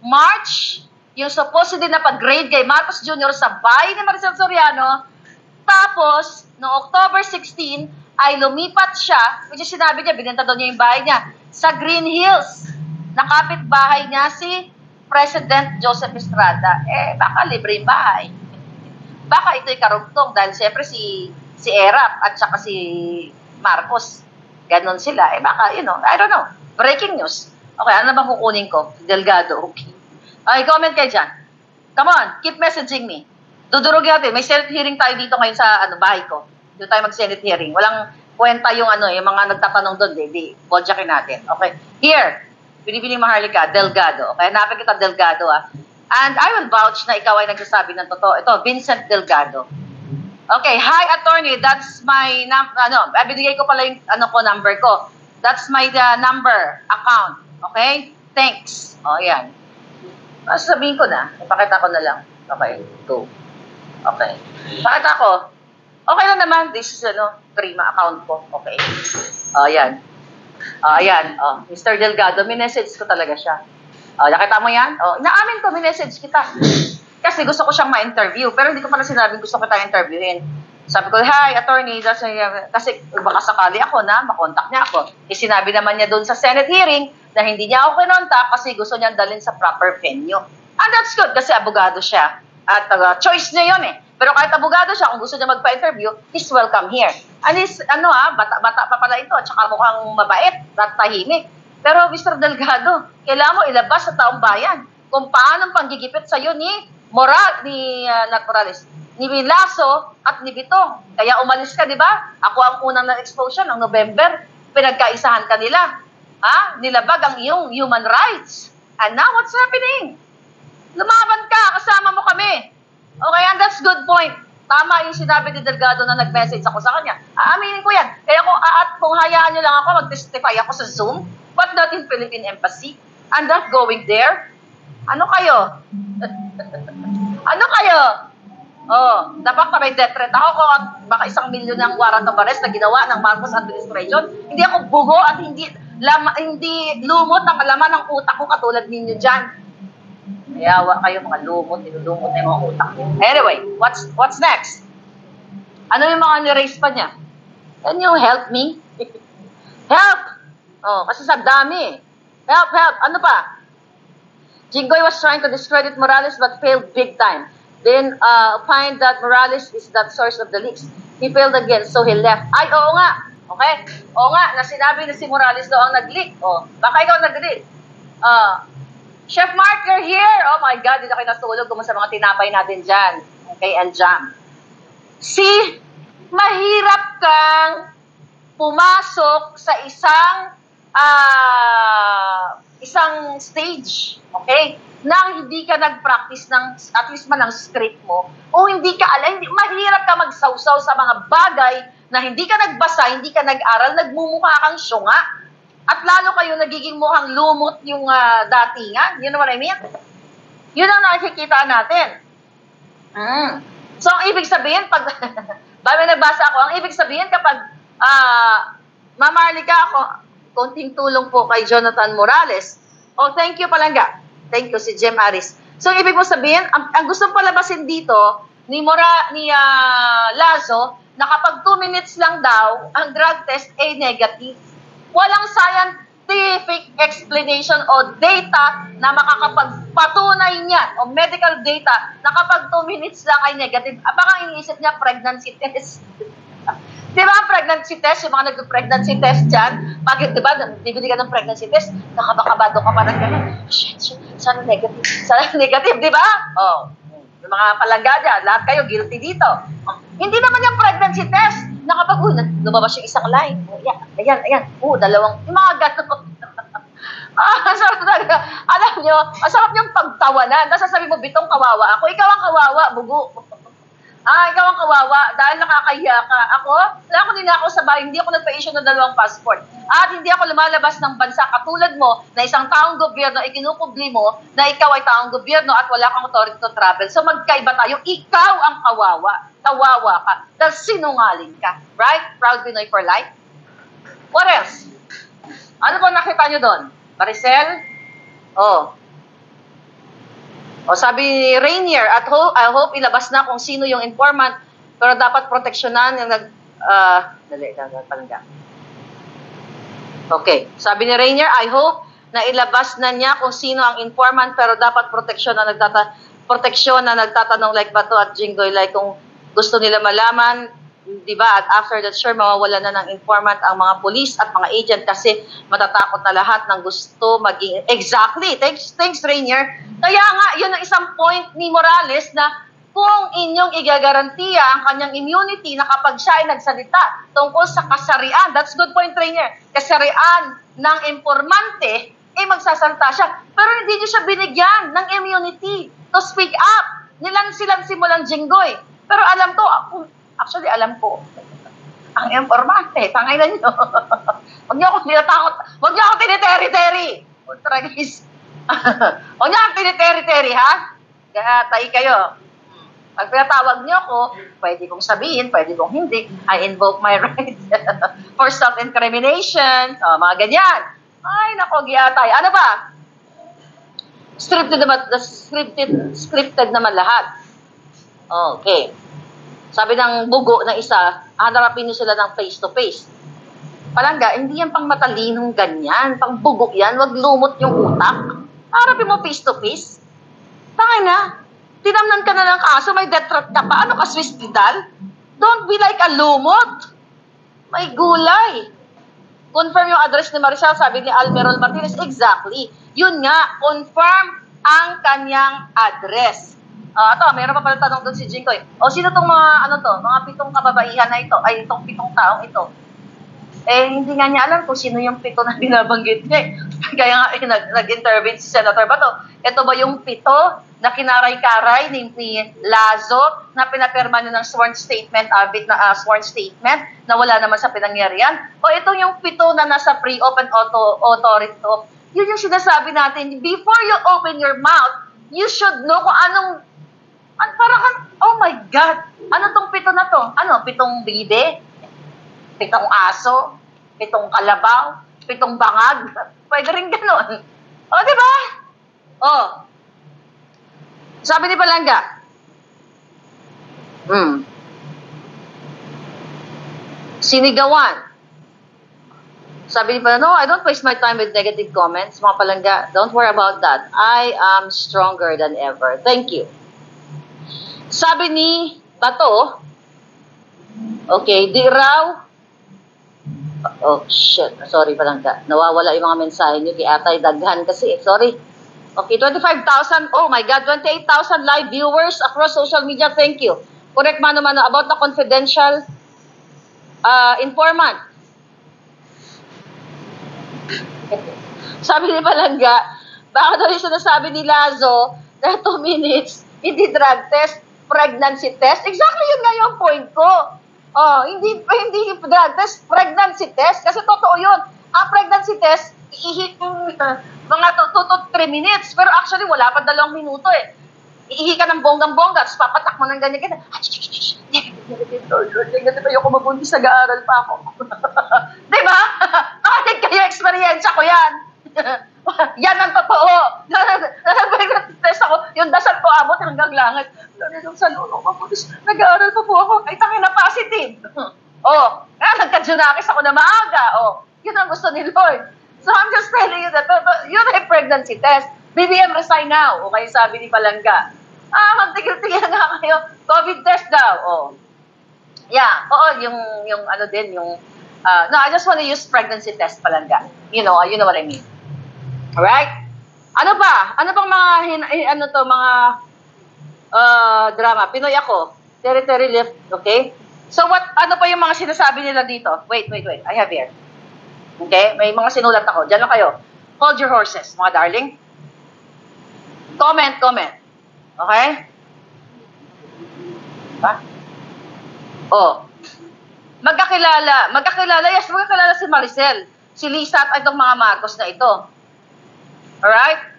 March, yung supposedly na pag-grade kay Marcos Jr. sa bahay ni Maricel Soriano, tapos, noong October 16, ay lumipat siya, which is sinabi niya, binenta daw niya yung bahay niya, sa Green Hills. nakapit bahay niya si President Joseph Estrada, baka libre yung bahay. Baka ito'y karugtong dahil siyempre si Erap at saka si Marcos, ganon sila. Baka, I don't know. Breaking news. Okay, ano na ba kukunin ko? Delgado, okay. Okay, comment kayo dyan. Come on, keep messaging me. Dudurugin natin. May Senate hearing tayo dito ngayon sa bahay ko. Doon tayo mag-Senate hearing. Walang kwenta yung yung mga nagtatanong doon. Di bodyakin natin. Okay. Here, Binibining Maharlika, Delgado. Okay, hanapin kita Delgado And I will vouch na ikaw ay nagsasabi ng totoo. Ito, Vincent Delgado. Okay, hi attorney, that's my binigay ko pala yung number ko. That's my number, account. Okay? Thanks. Yan. Sabihin ko na. Ipakita ko na lang. Okay, go. Okay. Pakita ko. Okay lang naman. This is, Prima account ko. Okay. Yan. Yan. Mr. Delgado, minessage ko talaga siya. Nakita mo yan? Naamin ko, minessage kita. Kasi gusto ko siyang ma-interview. Pero hindi ko pala sinabing gusto ko tayong interviewin. Sabi ko, hi, attorney. Kasi baka sakali ako na makontak niya ako. Sinabi naman niya doon sa Senate hearing na hindi niya ako kinontak kasi gusto niyang dalhin sa proper venue. And that's good kasi abogado siya. At choice niya yun Pero kahit abogado siya, kung gusto niya magpa-interview, he's welcome here. And he's, bata pa pala ito. Tsaka mukhang mabait, tahimik. Pero Mr. Delgado, kailangan mo ilabas sa taong bayan kung paano panggigipit sa'yo ni Morales, ni Lasso at ni Bitong. Kaya umalis ka, di ba? Ako ang unang na-expose noong November. Pinagkaisahan ka nila. Nilabag ang iyong human rights. And now, what's happening? Lumaban ka, kasama mo kami. Okay, and that's good point. Tama yung sinabi ni Delgado na nag-message ako sa kanya. Aaminin ko yan. Kaya kung hayaan nyo lang ako, mag-testify ako sa Zoom, but not in Philippine Embassy. I'm not going there. Ano kayo? Ano kayo? Dapat pa may death threat ako kung baka 1 milyon ng warrant of arrest na ginawa ng Marcos administration. Hindi ako bugo at hindi lumot ang laman ng utak ko katulad ninyo dyan. Yawa kayo mga lumot, nilulumot na yung mga utak niyo. Anyway, what's next? Ano yung mga niraise pa niya? Can you help me? Help! Kasi sa dami. Help! Ano pa? Jinggoy was trying to discredit Morales but failed big time. Then find that Morales is that source of the leaks. He failed again, so he left. Ay, oo nga. Okay? Oo nga, na sinabi na si Morales daw ang nag-leak. Baka ikaw nag-leak. Chef Mark, you're here! Oh my God, hindi na kayo natulog kung sa mga tinapay natin dyan. Okay, and jam. See, mahirap kang pumasok sa isang stage, okay, na hindi ka nag-practice ng, at least man ng script mo, o hindi ka alam, mahirap ka magsawsaw sa mga bagay na hindi ka nagbasa, hindi ka nag-aral, nagmumukha kang syunga. At lalo kayo nagiging mukhang lumot yung datingan. You know what I mean? Yun ang nakikita natin. So, ang ibig sabihin, bago nagbasa ako, ang ibig sabihin kapag mamarlika ako, konting tulong po kay Jonathan Morales. Thank you palangga. Thank you, si Jem Aris. So, ibig mo sabihin, ang gusto palabasin dito ni Lazo, na kapag 2 minutes lang daw, ang drug test ay negative. Walang scientific explanation o data na makakapagpatunay niyan o medical data na kapag 2 minutes lang ay negative. Baka iniisip niya pregnancy test. Di ba pregnancy test? Yung mga nag-pregnancy test dyan, di ba, bibili ka ng pregnancy test, nakabakabado ka pa ng gano'n. Shit, sana negative. Sana negative, di ba? Yung mga palangga dyan, lahat kayo guilty dito. Hindi naman yung pregnancy test na kapag, lumabas yung isang line. Ayan. Dalawang, yung mga gano'n. Sarap talaga. Alam nyo, masarap yung pagtawanan. Tapos sasabihin mo, Bitong, kawawa ako. Ikaw ang kawawa, bugo. Ikaw ang kawawa dahil nakakahiya ka. Wala ako ninakaw sa bahay, hindi ako nagpa-issue ng 2 passport. At hindi ako lumalabas ng bansa katulad mo na isang taong gobyerno, ikinukubli mo na ikaw ay taong gobyerno at wala kang authority to travel. So magkaiba tayo. Ikaw ang kawawa. Kawawa ka. Dahil sinungaling ka. Right? Proud Pinoy for life. What else? Ano ba nakita nyo doon? Maricel? Sabi ni Rainier, I hope ilabas na kung sino yung informant, pero dapat proteksyonan yung Okay. Sabi ni Rainier, I hope na ilabas na niya kung sino ang informant, pero dapat proteksyon na nagtatanong like Bato at Jinggoy, like kung gusto nila malaman, di ba, at after that, sure, mawawala na ng informant ang mga police at mga agent kasi matatakot na lahat ng gusto maging, exactly, thanks Rainier. Kaya nga, yun ang isang point ni Morales na kung inyong igagarantiya ang kanyang immunity na kapag siya ay nagsalita tungkol sa kasarian, that's good point, Rainier, kasarian ng informante, magsasalita siya. Pero hindi niyo siya binigyan ng immunity to speak up. Nilansilan simulang Jinggoy. Pero alam ko, ang informante, tangainan niyo. Huwag niyo akong tinatakot. Huwag niyo akong tiniteri-teri. Huwag niyo akong tiniteri-teri, ha? Kaya tayo kayo. Pag pinatawag niyo ako, pwede kong sabihin, pwede kong hindi. I invoke my right for self-incrimination. Mga ganyan. Ay, nako, giyatay. Ano ba? Scripted naman lahat. Okay. Sabi ng bugo na isa, hanarapin niyo sila ng face-to-face. Palangga, hindi yan pang matalinong ganyan. Pang bugo yan, wag lumot yung utak. Harapin mo face-to-face. Tangay na. Tinamnan ka na ng kaso, may death threat ka pa. Ano ka, Swiss Vidal? Don't be like a lumot. May gulay. Confirm yung address ni Maricel, sabi ni Almerol Martinez. Exactly. Yun nga, confirm ang kanyang address. Mayroon pa pala tanong doon si Jinggoy. Sino tong mga 7 kababaihan na ito? Ay, itong 7 taong ito. Hindi nga niya alam kung sino yung 7 na binabanggit niya. Kaya nga, nag-intervene si Senator Bato. Ito ba yung 7 na kinaray-karay ni Lazo na pinapirma niya ng sworn statement na wala naman sa pinangyarihan? O ito yung 7 na nasa pre-open authority? Yun yung sinasabi natin. Before you open your mouth, you should know kung oh my God, ano tong 7 na to? 7 bide? 7 aso? 7 kalabaw? 7 bangag? Pwede rin ganun. Di ba? Sabi ni Palangga, sinigawan. Sabi ni Palangga, no, I don't waste my time with negative comments. Mga Palangga, don't worry about that. I am stronger than ever. Thank you. Sabi ni Bato, okay, di raw, shit, sorry Palangga, nawawala yung mga mensahe niyo, kaya atay daghan kasi, sorry. Okay, 25,000, oh my God, 28,000 live viewers across social media, thank you. Correct mano-mano about the confidential informant. Sabi ni Palangga, baka daw yung sinasabi ni Lazo na 2 minutes, hindi drug test, pregnancy test. Exactly yun nga yung point ko. Hindi drug test, pregnancy test. Kasi totoo yun. Ang pregnancy test, iihi mga 2 to 3 minutes. Pero actually, wala pa 2 minuto eh. Iihi ka ng bonggang-bongga, tapos papatak mo ng ganyan. Ayoko mabuntis, nag-aaral pa ako. Diba? Nakatig kayo, experience ko yan. Yan ang totoo. Test ako, yung dasal ko abot hanggang langit. Sa lolo ko, nag-aaral pa po ako. Ay, tangin na positive. Nagka-junakis ako na maaga. Yun ang gusto ni Lord. So I'm just telling you that yun ay pregnancy test. BBM resign now. Okay, sabi ni Palangga. Magtigil-tigil nga kayo. COVID test daw. Yeah, yung ano din, yung no, I just want to use pregnancy test, Palangga. You know what I mean. Alright? Ano pa? Ano pang mga drama? Pinoy ako. Territory left, okay? So ano pa yung mga sinasabi nila dito? Wait. I have here. Okay? May mga sinulat ako. Diyan lang kayo. Hold your horses, mga darling. Comment. Okay? Magkakilala si Maricel, si Lisa at itong mga Marcos na ito. Alright?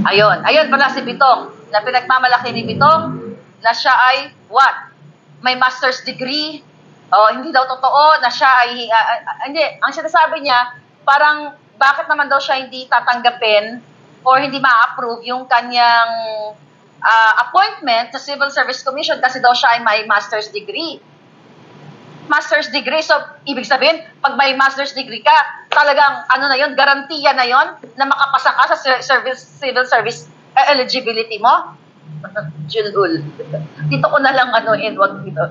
Ayun pala si Bitong, na pinagmamalaki ni Bitong, na siya ay, what? May master's degree, hindi daw totoo, na siya ay, hindi, ang sinasabi niya, parang, bakit naman daw siya hindi tatanggapin, or hindi ma-approve yung kanyang appointment sa Civil Service Commission kasi daw siya ay may master's degree. master's degree. So, ibig sabihin, pag may master's degree ka, talagang, ano na yon, garantiya na yon na makapasa ka sa civil service eligibility mo. Julul. Dito ko na lang wag dito.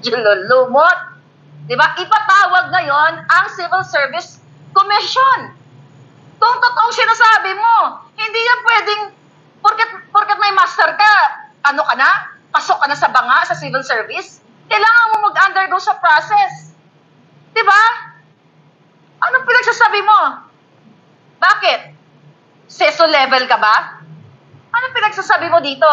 Julul. Lumot. Diba? Ipatawag ngayon ang Civil Service Commission. Kung totoong sinasabi mo, hindi yan pwedeng, porket may master ka, ano ka na? Pasok ka na sa banga, sa civil service? Kailangan mo mag-undergo sa process. Diba? Anong pinagsasabi mo? Bakit? Seso level ka ba? Anong pinagsasabi mo dito?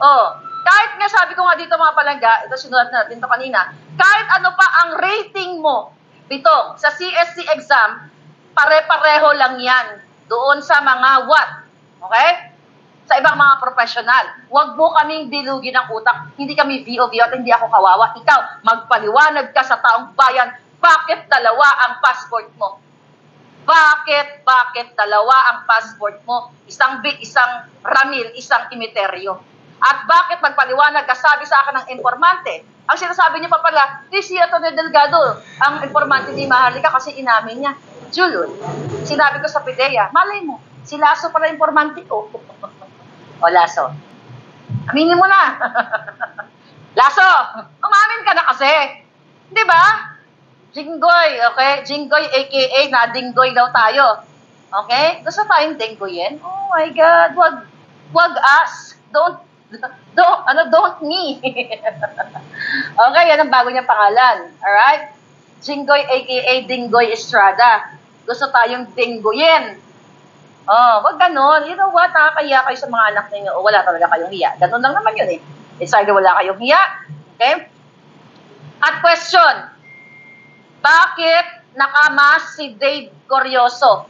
Oh, kahit nga sabi ko nga dito mga palangga, ito sinulat natin ito kanina, kahit ano pa ang rating mo dito sa CSC exam, pare-pareho lang yan doon sa mga what? Okay? Sa ibang mga professional. Huwag mo kaming dilugin ng utak. Hindi kami VOV at hindi ako kawawa. Ikaw, magpaliwanag ka sa taong bayan, bakit dalawa ang passport mo? Bakit dalawa ang passport mo? Isang big, isang Ramil, isang Imiterio. At bakit magpaliwanag ka, sabi sa akin ng informante? Ang sinasabi niya pa pala, si Atty. Delgado, ang informante di Maharlika kasi inamin niya. Julul, sinabi ko sa PIDEA, malay mo, si Lasso pala informante ko. O Lasso, aminin mo na. Lasso, umamin ka na kasi. Di ba? Jinggoy, okay? Jinggoy aka nadinggoy daw tayo. Okay? Gusto tayong dinggoyin? Oh my God, wag us. Don't me. Okay, yan ang bago niyang pangalan. Alright? Jinggoy aka Dinggoy Estrada. Gusto tayong dinggoyin. Oh, wag ganon. You know what? Nakakahiya kayo sa mga anak ninyo. O wala talaga kayong hiya. Ganon lang naman yun eh. It's either wala kayong hiya. Okay? At question, bakit nakamas si Dave Corioso?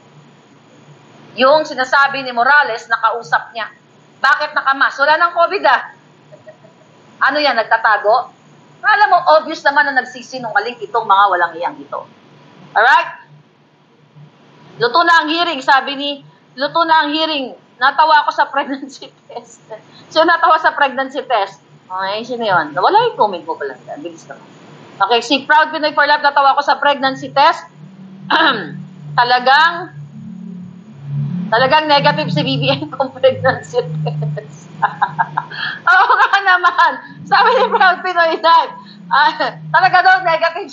Yung sinasabi ni Morales, nakausap niya. Bakit nakamas? Wala nang COVID ah. Ano yan, nagtatago? Alam mo, obvious naman na nagsisinungaling itong mga walang iyang ito. Alright? Luto na ang hearing, sabi ni, luto na ang hearing. Natawa ako sa pregnancy test. So, natawa sa pregnancy test. Okay, sino yun? Wala yung comment ko pala. Bilis naman. Okay, si Proud Pinoy for Love, natawa ako sa pregnancy test. Talagang negative si BBM kung pregnancy test. Oo nga naman. Sabi ni Proud Pinoy Live, talaga daw negative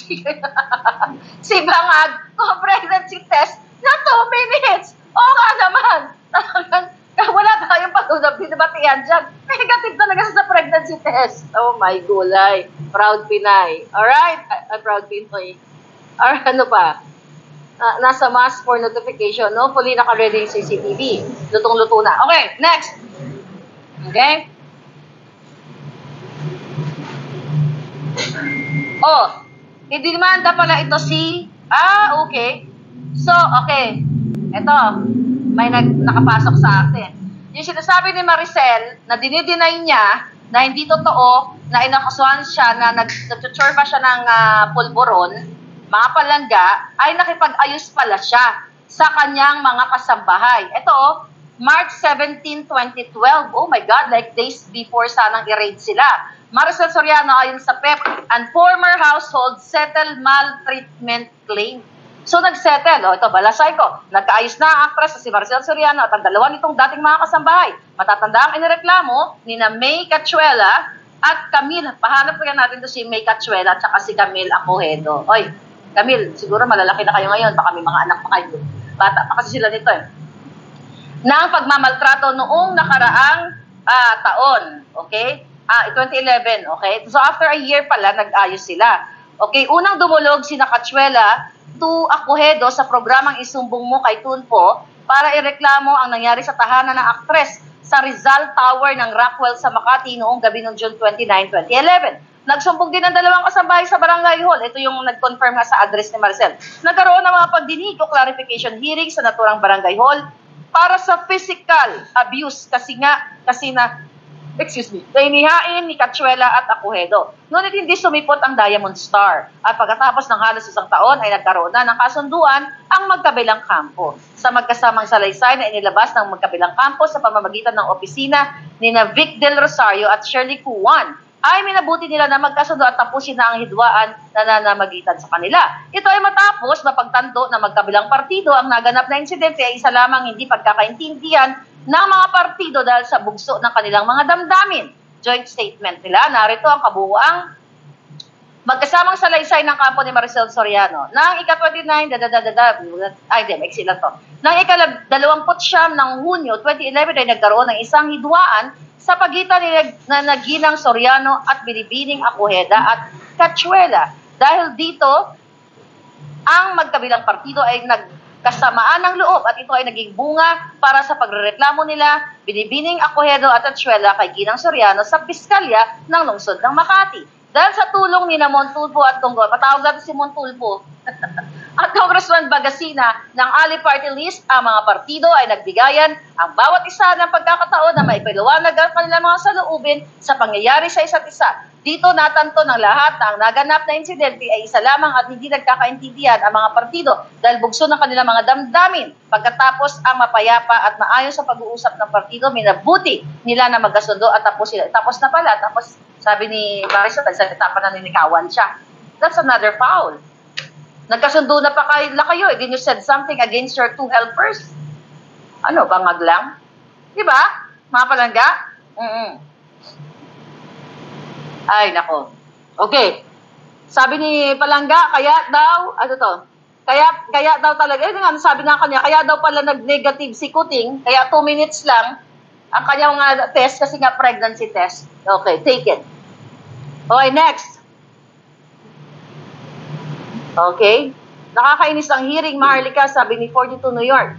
si Bangag kung pregnancy test na 2 minutes. Oo nga naman. Talagang wala tayong patulog binabatian dyan. Negative talaga sa pregnancy test. Oh my gulay. Proud Pinay. Alright? Proud Pinoy. Or ano pa? Nasa mask for notification. No? Fully naka-ready yung CCTV. Lutong-luto na. Okay, next. Okay? Oh, idinimanda pala ito si... okay. So, okay. Ito, may nakapasok sa atin. Yung sinasabi ni Maricel na dinideny niya na hindi totoo na inakasuhan siya na nag-churba siya ng pulburon, mga palangga, ay nakipag-ayos pala siya sa kanyang mga kasambahay. Ito, March 17, 2012. Oh my God, like days before sanang i-raid sila. Maricel Soriano ayon sa PEP and former household settle maltreatment claim. So nag-settle, ito balasay ko, nagkaayos na ang actress si Maricel Soriano at ang dalawa nitong dating mga kasambahay. Matatanda ang inireklamo ni na May Cachuela at Camille. Pahanap ko natin to si May Cachuela at saka si Camille Acohedo. Oy, Camille, siguro malalaki na kayo ngayon, baka may mga anak pa kayo. Bata pa kasi sila nito eh. Nang pagmamaltrato noong nakaraang taon, okay? 2011, okay? So after a year pala, nag-ayos sila. Okay, unang dumulog si Cachuela to Acohedo sa programang Isumbong Mo kay Tulfo para ireklamo ang nangyari sa tahanan ng aktres sa Rizal Tower ng Rockwell sa Makati noong gabi ng June 29, 2011. Nagsumbong din ang dalawang kasambahay sa barangay hall. Ito yung nag-confirm nga sa address ni Maricel. Nagkaroon ng mga pagdinig o clarification hearing sa naturang barangay hall para sa physical abuse kasi inihain ni Cachuela at Acohedo. Ngunit hindi sumipot ang Diamond Star. At pagkatapos ng halos isang taon ay nagkaroon na ng kasunduan ang magkabilang kampo. Sa magkasamang salaysay na inilabas ng magkabilang kampo sa pamamagitan ng opisina ni na Vic Del Rosario at Shirley Cuan, ay minabuti nila na magkasundo at tapusin na ang hidwaan na nanamagitan sa kanila. Ito ay matapos mapagtanto na magkabilang partido ang naganap na insidente ay isa lamang hindi pagkakaintindihan ng mga partido dahil sa bugso ng kanilang mga damdamin. Joint statement nila, narito ang kabuuang magkasamang salaysay ng kampo ni Maricel Soriano. Nang ika-29, Nang ika-29 ng Hunyo 2011 ay nagkaroon ng isang hidwaan sa pagitan ni Naginang Soriano at Binibining Acoheda at Cachuela. Dahil dito, ang magkabilang partido ay nagkasamaan ng loob at ito ay naging bunga para sa pagrereklamo nila Binibining Acoheda at Cachuela kay Ginang Soriano sa piskalya ng lungsod ng Makati. Dahil sa tulong ni Montulfo at Tunggo, patawag natin si Montulfo, at Congressman Bagasina ng Ali Party List, ang mga partido ay nagbigayan ang bawat isa ng pagkakataon na maipaliwanag ang kanilang mga saloobin sa pangyayari sa isa't isa. Dito natanto ng lahat na ang naganap na insidente ay isa lamang at hindi nagkakaintindihan ang mga partido dahil bugso ng kanilang mga damdamin. Pagkatapos ang mapayapa at maayos sa pag-uusap ng partido, minabuti nila na magkasundo at tapos na pala. Tapos sabi ni Maricel, nagsalita pa na ninikawan siya. That's another foul. Nagkasundo na pa kayo, then you said something against your two helpers. Ano, bangag lang? Diba? Mga palangga? Ay, nako. Okay. Sabi ni Palangga, kaya daw, kaya daw talaga, sabi nga kanya, kaya daw pala nag-negative si Kuting, kaya 2 minutes lang ang kanyang test kasi nga pregnancy test. Okay, take it. Okay, next. Okay. Nakakainis ang hearing, Maharlika, sabi ni 42 New York.